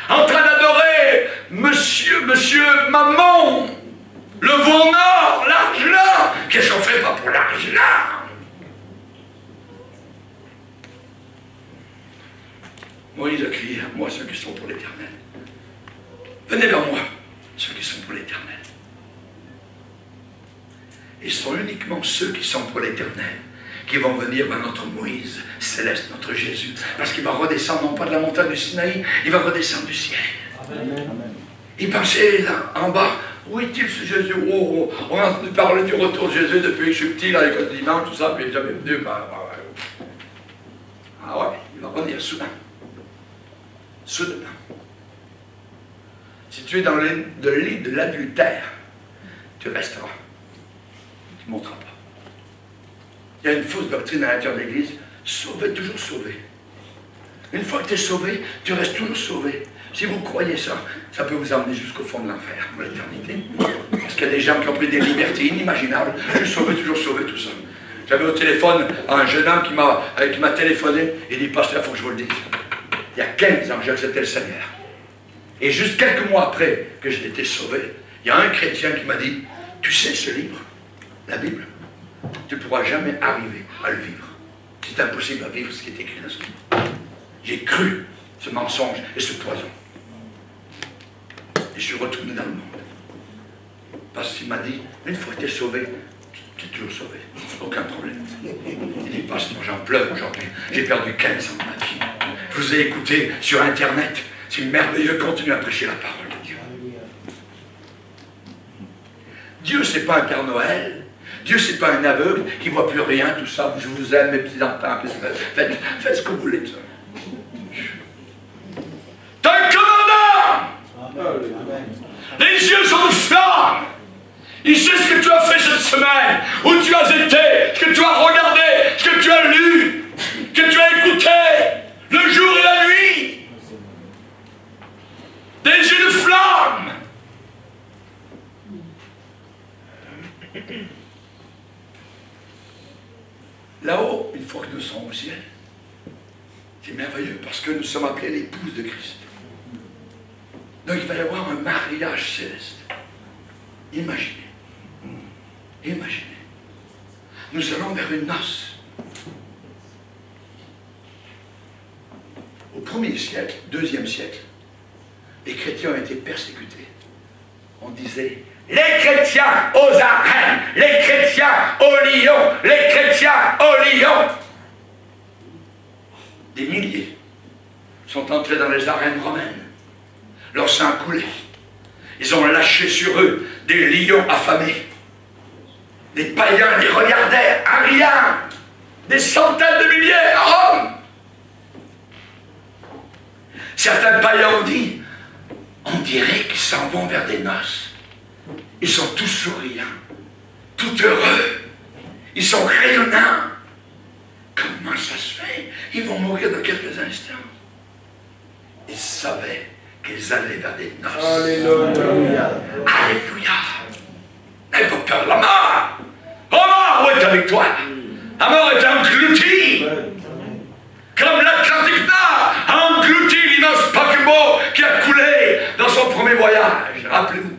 en train d'adorer monsieur, maman, le veau nord, l'argent. Qu'est-ce qu'on fait pas pour l'argent? Moïse a crié à moi, ceux qui sont pour l'Éternel. Venez vers moi, ceux qui sont pour l'Éternel. Et ce sont uniquement ceux qui sont pour l'Éternel qui vont venir vers notre Moïse céleste, notre Jésus. Parce qu'il va redescendre, non pas de la montagne du Sinaï, il va redescendre du ciel. Amen. Il pensait là, en bas, où est-il ce Jésus? Oh, on a entendu parler du retour de Jésus depuis que je suis petit, là, avec le dimanche, tout ça, puis il n'est jamais venu. Ah ouais, il va revenir soudain. Soudainement. Si tu es dans le lit de l'adultère, tu resteras. Tu ne monteras pas. Il y a une fausse doctrine à l'intérieur de l'Église. Sauvé, toujours sauvé. Une fois que tu es sauvé, tu restes toujours sauvé. Si vous croyez ça, ça peut vous emmener jusqu'au fond de l'enfer, pour l'éternité. Parce qu'il y a des gens qui ont pris des libertés inimaginables. Je suis sauvé, toujours sauvé, tout ça. J'avais au téléphone un jeune homme qui m'a téléphoné et dit, pasteur, il faut que je vous le dise. Il y a 15 ans que j'ai accepté le Seigneur. Et juste quelques mois après que j'ai été sauvé, il y a un chrétien qui m'a dit, tu sais ce livre, la Bible, tu ne pourras jamais arriver à le vivre. C'est impossible à vivre ce qui est écrit dans ce livre. J'ai cru ce mensonge et ce poison. Et je suis retourné dans le monde. Parce qu'il m'a dit, une fois que tu es sauvé, tu es toujours sauvé. Aucun problème. Il dit, pasteur, j'en pleure aujourd'hui. J'ai perdu 15 ans de ma vie. Je vous ai écouté sur Internet. C'est merveilleux, continuez à prêcher la parole de Dieu. Dieu, c'est pas un Père Noël. Dieu, c'est pas un aveugle qui voit plus rien, tout ça. Je vous aime, mes petits enfants. Faites ce que vous voulez, ça. T'as un commandant! Amen. Les yeux sont de flamme. Il sait ce que tu as fait cette semaine, où tu as été, ce que tu as regardé, ce que tu as lu, ce que tu as écouté, le jour et la nuit. Des yeux de flamme. Là-haut, une fois que nous serons au ciel, c'est merveilleux parce que nous sommes appelés l'épouse de Christ. Donc il va y avoir un mariage céleste. Imaginez. Imaginez. Nous allons vers une noce. Au 1er siècle, 2e siècle, les chrétiens ont été persécutés. On disait, les chrétiens aux arènes, les chrétiens aux lions, sont entrés dans les arènes romaines. Leur sang a coulé. Ils ont lâché sur eux des lions affamés. Les païens les regardaient à rien. Des centaines de milliers à Rome. Certains païens ont dit, on dirait qu'ils s'en vont vers des noces. Ils sont tous souriants, tout heureux. Ils sont rayonnants. Comment ça se fait? Ils vont mourir dans quelques instants. Ils savaient qu'ils allaient vers des noces. Alléluia. Alléluia. N'aie pas peur de la mort. Oh mort, où est avec toi? La mort est engloutie. Comme l'Atlantique Nord a englouti l'immense paquebot qui a coulé dans son premier voyage. Rappelez-vous.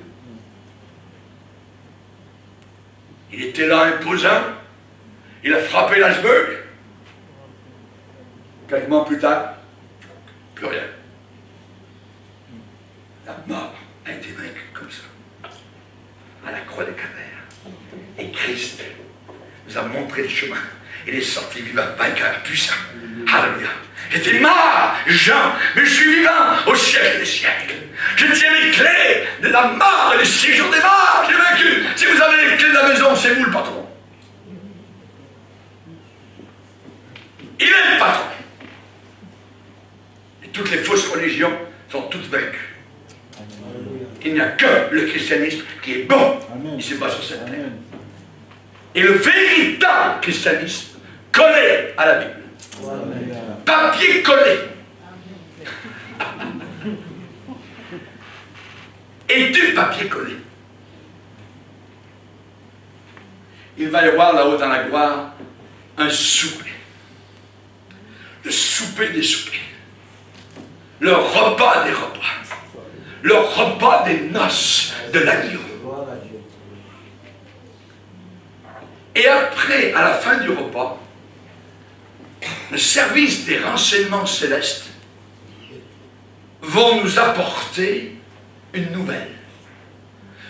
Il était là imposant. Il a frappé l'iceberg. Quelques mois plus tard, plus rien. La mort a été vaincue comme ça. À la croix des Calvaires. Et Christ nous a montré le chemin. Il est sorti vivant, vainqueur, puissant. Alléluia. J'étais mort, Jean, mais je suis vivant au siècle des siècles. Je tiens les clés de la mort et du séjour des morts. J'ai vaincu. Si vous avez les clés de la maison, c'est vous le patron. Il est le patron. Et toutes les fausses religions sont toutes vaincues. Il n'y a que le christianisme qui est bon. Il se bat sur cette terre. Et le véritable christianisme collé à la Bible. Papier collé. Et du papier collé. Il va y avoir là-haut dans la gloire un souper. Le souper des soupers. Le repas des repas. Le repas des noces de l'agneau. Et après, à la fin du repas, le service des renseignements célestes vont nous apporter une nouvelle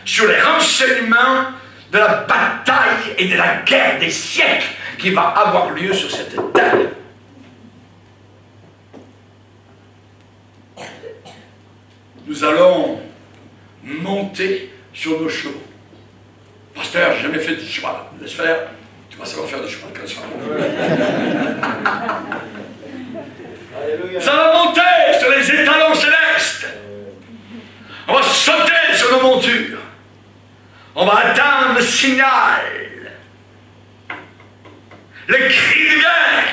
sur les renseignements de la bataille et de la guerre des siècles qui va avoir lieu sur cette terre. Nous allons monter sur nos chevaux. Pasteur, j'ai jamais fait du cheval. Laisse faire. Tu vas savoir faire du cheval quand tu seras monté. Ça va monter sur les étalons célestes. On va sauter sur nos montures. On va atteindre le signal. Les cris de guerre.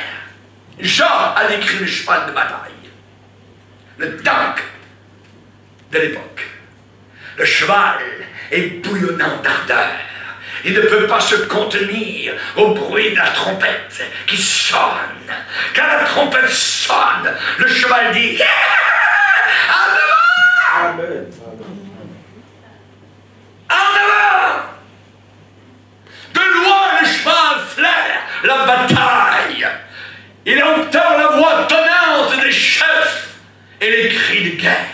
Jean a décrit le cheval de bataille. Le tank de l'époque. Le cheval est bouillonnant d'ardeur. Il ne peut pas se contenir au bruit de la trompette qui sonne. Quand la trompette sonne, le cheval dit yeah! En avant! Amen. En avant! De loin, le cheval flaire la bataille. Il entend la voix tonnante des chefs et les cris de guerre.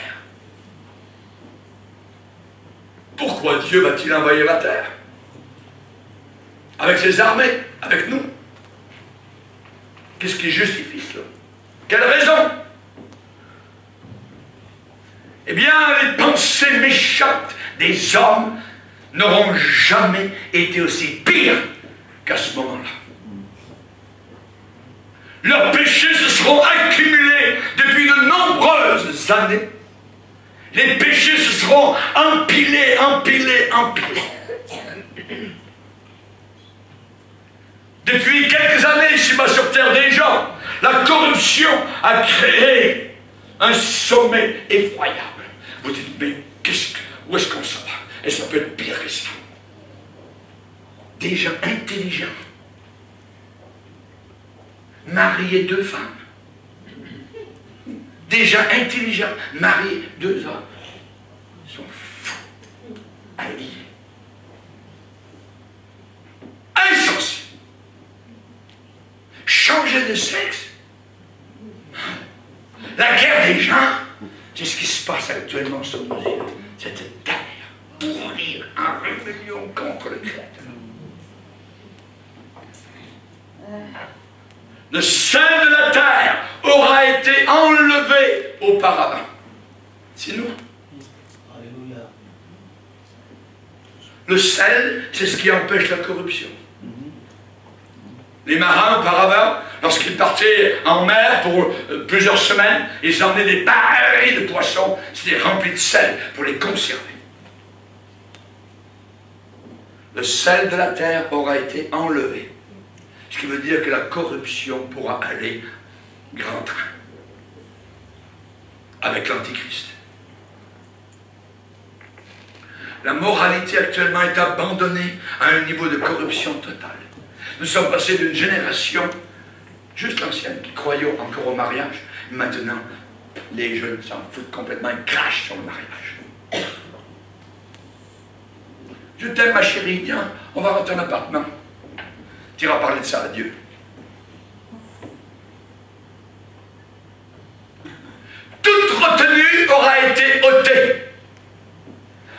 Pourquoi Dieu va-t-il envahir la terre? Avec ses armées, avec nous. Qu'est-ce qui justifie cela? Quelle raison? Eh bien, les pensées méchantes des hommes n'auront jamais été aussi pires qu'à ce moment-là. Leurs péchés se seront accumulés depuis de nombreuses années. Les péchés se seront empilés, empilés, empilés. Depuis quelques années, ici-bas sur terre des gens, la corruption a créé un sommet effroyable. Vous dites, mais où est-ce qu'on s'en va? Et ça peut être pire que ça. Des gens intelligents, mariés 2 femmes. Des gens intelligents, mariés 2 hommes. Ils sont fous, alliés. Insensés. Changer de sexe. La guerre des gens, c'est ce qui se passe actuellement sur nos îles. Cette terre pourrie en rébellion contre le Créateur. Le sein de la terre aura été enlevé auparavant. C'est nous. Alléluia. Le sel, c'est ce qui empêche la corruption. Les marins, auparavant, lorsqu'ils partaient en mer pour plusieurs semaines, ils emmenaient des barils de poissons, c'était rempli de sel pour les conserver. Le sel de la terre aura été enlevé. Ce qui veut dire que la corruption pourra aller grand train avec l'Antichrist. La moralité actuellement est abandonnée à un niveau de corruption totale. Nous sommes passés d'une génération, juste l'ancienne, qui croyait encore au mariage. Maintenant, les jeunes s'en foutent complètement, ils crachent sur le mariage. Je t'aime ma chérie, viens, on va rentrer en appartement. Tu iras parler de ça à Dieu. Toute retenue aura été ôtée.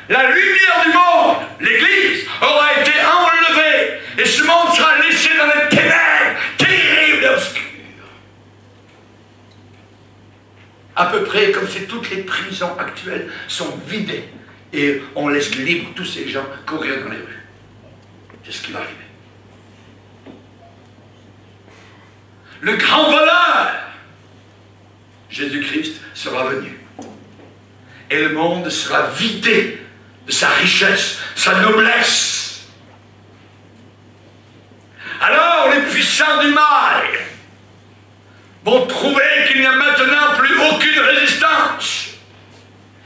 La lumière du monde, l'Église, aura été enlevée. Et ce monde sera laissé dans les ténèbres terribles et obscures. À peu près comme si toutes les prisons actuelles sont vidées. Et on laisse libre tous ces gens courir dans les rues. C'est ce qui va arriver. Le grand voleur, Jésus-Christ, sera venu. Et le monde sera vidé de sa richesse, sa noblesse. Alors les puissants du mal vont trouver qu'il n'y a maintenant plus aucune résistance.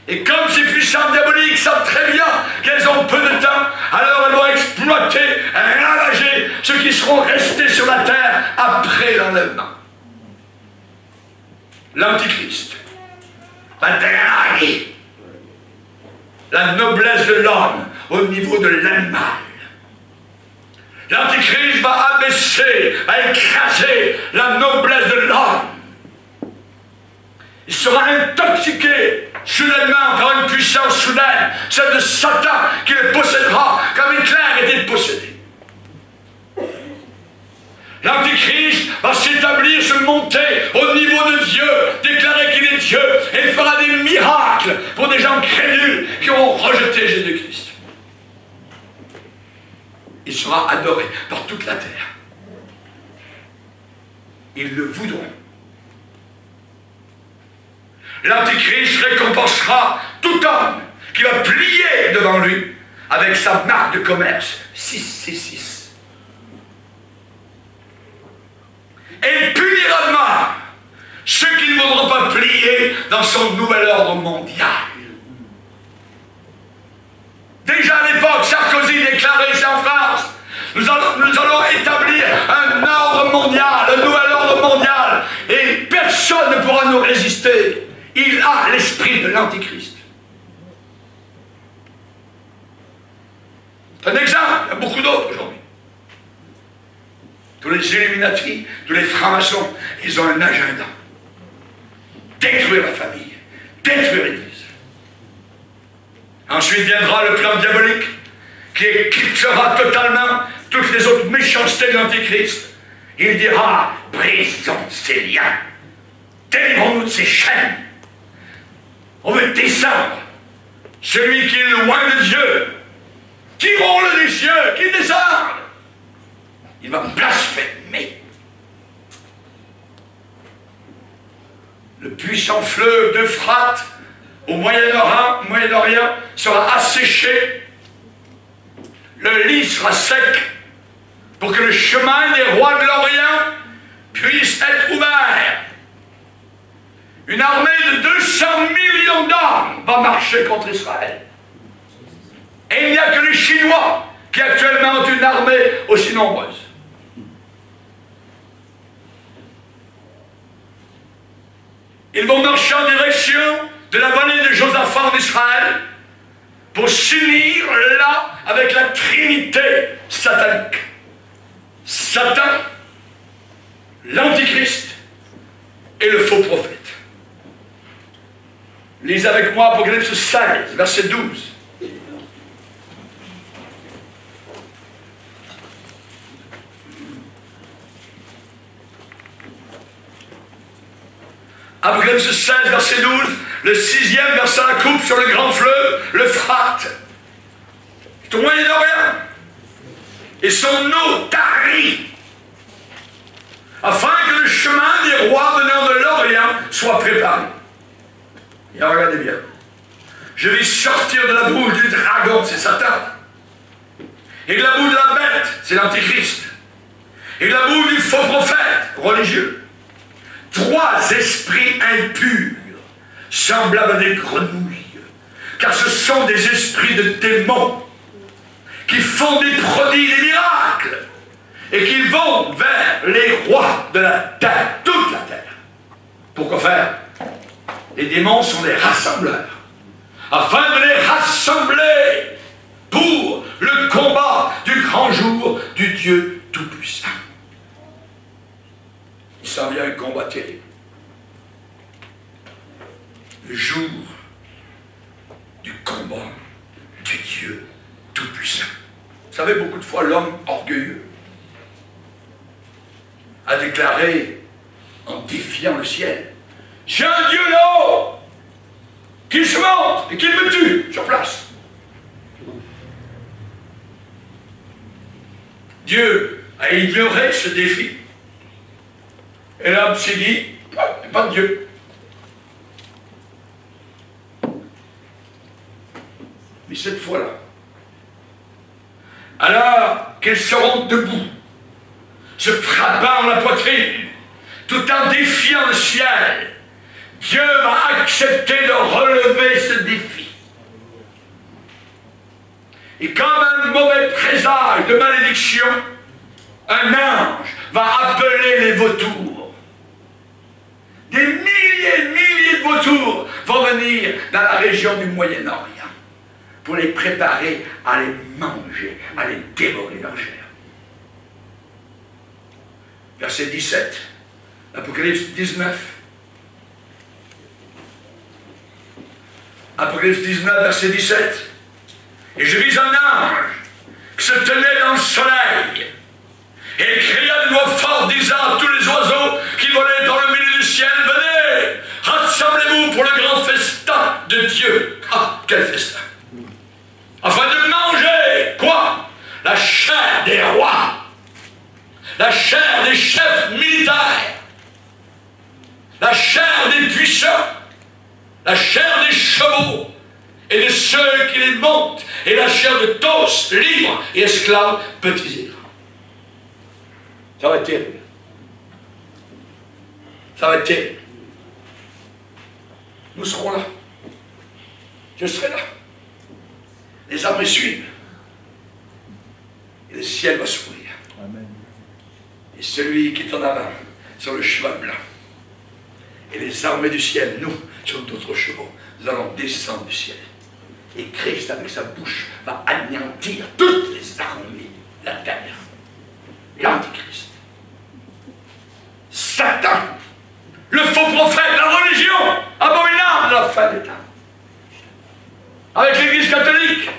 Et comme ces puissants diaboliques savent très bien qu'elles ont peu de temps, alors elles vont exploiter, ravager ceux qui seront restés sur la terre après l'enlèvement. L'Antichrist va draguer la noblesse de l'homme au niveau de l'animal. L'Antichrist va abaisser, va écraser la noblesse de l'homme. Il sera intoxiqué soudainement par une puissance soudaine, celle de Satan qui le possédera comme Hitler était possédé. L'Antichrist va s'établir, se monter au niveau de Dieu, déclarer qu'il est Dieu, et fera des miracles pour des gens crédules qui auront rejeté Jésus-Christ. Il sera adoré par toute la terre. Ils le voudront. L'Antichrist récompensera tout homme qui va plier devant lui avec sa marque de commerce 666. Et il punira de mort ceux qui ne voudront pas plier dans son nouvel ordre mondial. Déjà à l'époque, Sarkozy déclarait ça en France. Nous allons établir un ordre mondial, un nouvel ordre mondial, et personne ne pourra nous résister. Il a l'esprit de l'Antichrist. C'est un exemple, il y a beaucoup d'autres aujourd'hui. Tous les Illuminati, tous les francs-maçons, ils ont un agenda. Détruire la famille, détruire l'Église. Ensuite viendra le plan diabolique qui éclipsera totalement toutes les autres méchancetés de l'Antichrist. Il dira, brisons ces liens, délivrons-nous de ces chaînes. On veut descendre. Celui qui est loin de Dieu, tirons-le des cieux, qu'il descende. Il va blasphémer. Le puissant fleuve d'Euphrate au Moyen-Orient sera asséché. Le lit sera sec pour que le chemin des rois de l'Orient puisse être ouvert. Une armée de 200 millions d'hommes va marcher contre Israël. Et il n'y a que les Chinois qui actuellement ont une armée aussi nombreuse. Ils vont marcher en direction de la vallée de Josaphat en Israël pour s'unir là avec la Trinité satanique. Satan, l'Antichrist et le faux prophète. Lisez avec moi Apocalypse 16, verset 12. Apocalypse 16, verset 12, le 6e verset la coupe sur le grand fleuve, l'Euphrate. C'est au Moyen-Orient. Et son eau tarit, afin que le chemin des rois venant de l'Orient soit préparé. Et regardez bien. Je vais sortir de la bouche du dragon, c'est Satan. Et de la bouche de la bête, c'est l'Antichrist. Et de la bouche du faux prophète, religieux. 3 esprits impurs, semblables à des grenouilles. Car ce sont des esprits de démons qui font des prodiges, des miracles. Et qui vont vers les rois de la terre, toute la terre. Pourquoi faire? Les démons sont des rassembleurs. Afin de les rassembler pour le combat du grand jour du Dieu Tout-Puissant. Il s'en vient un combat terrible. Le jour du combat du Dieu Tout-Puissant. Vous savez, beaucoup de fois, l'homme orgueilleux a déclaré, en défiant le ciel, j'ai un Dieu là-haut qui se montre et qui me tue sur place. Dieu a ignoré ce défi. Et l'homme s'est dit, pas de Dieu. Mais cette fois-là, alors qu'elles seront debout, se frappant la poitrine, tout en défiant le ciel, Dieu va accepter de relever ce défi. Et comme un mauvais présage de malédiction, un ange va appeler les vautours. Des milliers de vautours vont venir dans la région du Moyen-Orient pour les préparer à les manger, à les dévorer leur chair. Verset 17, Apocalypse 19. Apocalypse 19, verset 17. Et je vis un ange qui se tenait dans le soleil et cria d'une voix forte, disant à tous les oiseaux qui volaient par le milieu du ciel, venez, rassemblez-vous pour le grand festin de Dieu. Ah, quel festin! Afin de manger, quoi? La chair des rois, la chair des chefs militaires, la chair des puissants, la chair des chevaux et de ceux qui les montent, et la chair de tous, libres et esclaves, petits et grands. Ça va être terrible. Ça va être terrible. Nous serons là. Je serai là. Les armées suivent. Et le ciel va s'ouvrir. Et celui qui est en avant, sur le cheval blanc, et les armées du ciel, nous, sur d'autres chevaux, nous allons descendre du ciel. Et Christ, avec sa bouche, va anéantir toutes les armées de la terre. L'Antichrist, Satan, le faux prophète, la religion abominable de la fin des temps. Avec l'Église catholique,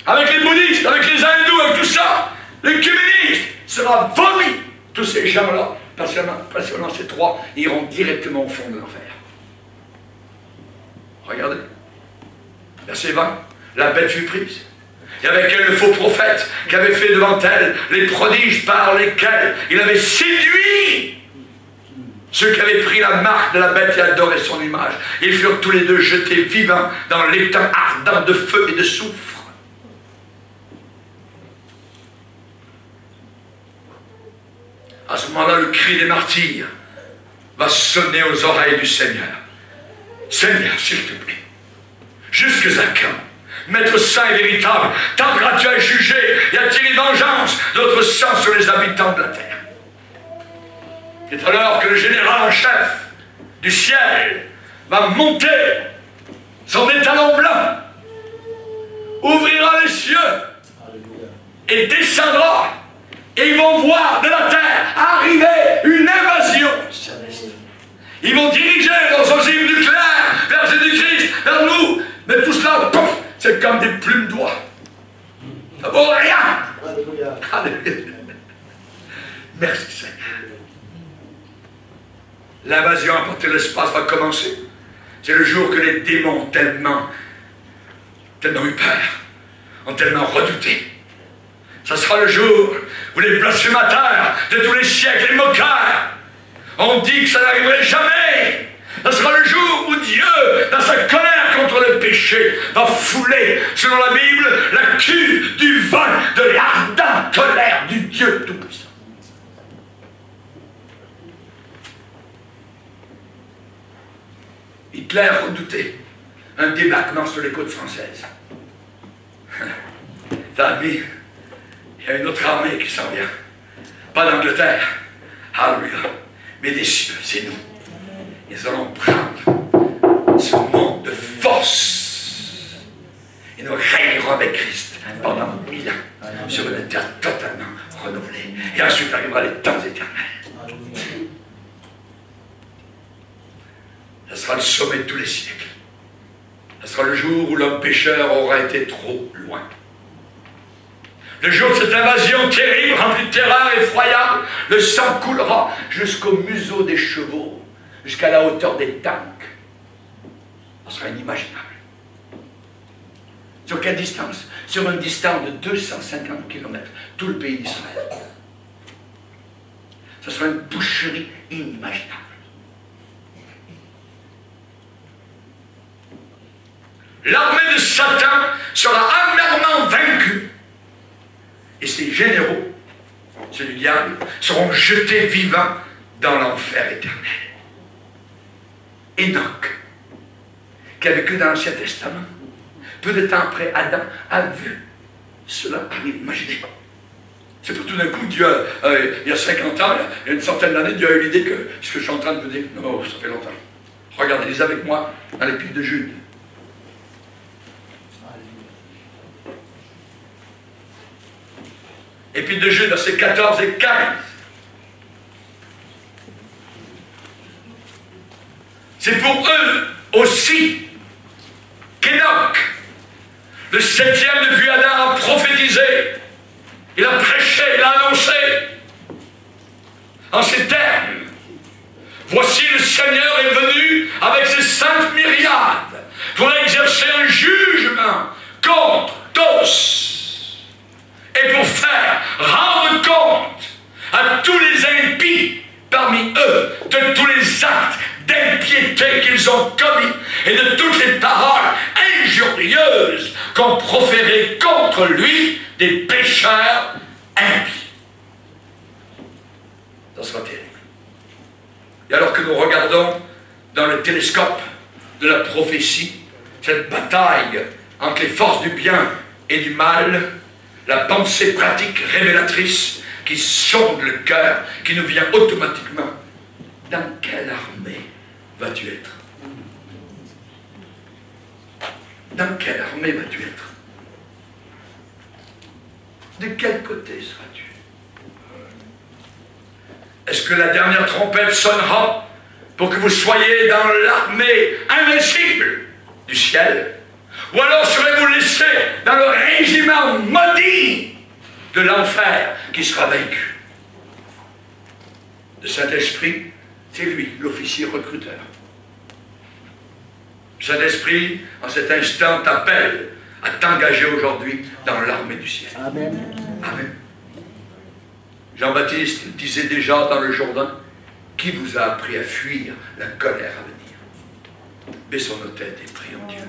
avec les bouddhistes, avec les hindous, avec tout ça, les communistes, sera vomi. Tous ces gens-là, principalement ces 3, iront directement au fond de l'enfer. Regardez. Verset 20. La bête fut prise. Et avec elle le faux prophète qui avait fait devant elle les prodiges par lesquels il avait séduit ceux qui avaient pris la marque de la bête et adoré son image. Ils furent tous les deux jetés vivants dans l'étang ardent de feu et de soufre. À ce moment-là, le cri des martyrs va sonner aux oreilles du Seigneur. Seigneur, s'il te plaît, jusque à quand, Maître saint et véritable, tarderas-tu à juger et à tirer vengeance de notre sang sur les habitants de la terre? C'est alors que le général en chef du ciel va monter son étalon blanc, ouvrira les cieux et descendra, et ils vont voir de la terre arriver une invasion céleste. Ils vont diriger leurs ogives nucléaires vers Jésus-Christ, vers nous, mais tout cela, pouf, c'est comme des plumes d'oie. Ça vaut rien. Alléluia. Alléluia. Merci Seigneur. l'invasion à partir de l'espace va commencer. C'est le jour que les démons ont tellement eu peur, ont tellement redouté. Ça sera le jour où les blasphémateurs de tous les siècles, les moqueurs, ont dit que ça n'arriverait jamais. Ça sera le jour où Dieu, dans sa colère contre le péché, va fouler, selon la Bible, la cuve du vin de l'ardente colère du Dieu Tout-Puissant. Hitler redoutait un débarquement sur les côtes françaises. Amis, il y a une autre armée qui s'en vient. Pas d'Angleterre, alléluia, mais des cieux, c'est nous. Nous allons prendre ce monde de force. Et nous régnerons avec Christ pendant 1000 ans sur une terre totalement renouvelée. Et ensuite arrivera les temps éternels. Ce sera le sommet de tous les siècles. Ce sera le jour où l'homme pécheur aura été trop loin. Le jour de cette invasion terrible, remplie de terreur effroyable, le sang coulera jusqu'au museau des chevaux, jusqu'à la hauteur des tanks. Ce sera inimaginable. Sur quelle distance? Sur une distance de 250 km, tout le pays d'Israël. Ce sera une boucherie inimaginable. L'armée de Satan sera amèrement vaincue. Et ses généraux, ceux du diable, seront jetés vivants dans l'enfer éternel. Enoch, qui a vécu dans l'Ancien Testament, peu de temps après Adam, a vu cela arriver. Imaginez. C'est pour tout d'un coup, Dieu, il y a 50 ans, il y a une centaine d'années, Dieu a eu l'idée que ce que je suis en train de vous dire, non, ça fait longtemps. Regardez, lisez avec moi dans l'Épître de Jude. Épître de Jude, versets 14 et 15. C'est pour eux aussi qu'Enoch, le 7e depuis Adam, a prophétisé. Il a prêché, il a annoncé en ces termes. Voici le Seigneur est venu avec ses 5 myriades pour exercer un jugement contre tous. Et pour faire rendre compte à tous les impies parmi eux de tous les actes d'impiété qu'ils ont commis et de toutes les paroles injurieuses qu'ont proférées contre lui des pécheurs impies. Ça sera terrible. Et alors que nous regardons dans le télescope de la prophétie cette bataille entre les forces du bien et du mal, la pensée pratique révélatrice qui sonde le cœur, qui nous vient automatiquement. Dans quelle armée vas-tu être? Dans quelle armée vas-tu être? De quel côté seras-tu? Est-ce que la dernière trompette sonnera pour que vous soyez dans l'armée invincible du ciel? Ou alors serez-vous laissés dans le régiment maudit de l'enfer qui sera vaincu? Le Saint-Esprit, c'est lui, l'officier recruteur. Le Saint-Esprit, en cet instant, t'appelle à t'engager aujourd'hui dans l'armée du ciel. Amen. Amen. Jean-Baptiste disait déjà dans le Jourdain, qui vous a appris à fuir la colère à venir? Baissons nos têtes et prions Dieu.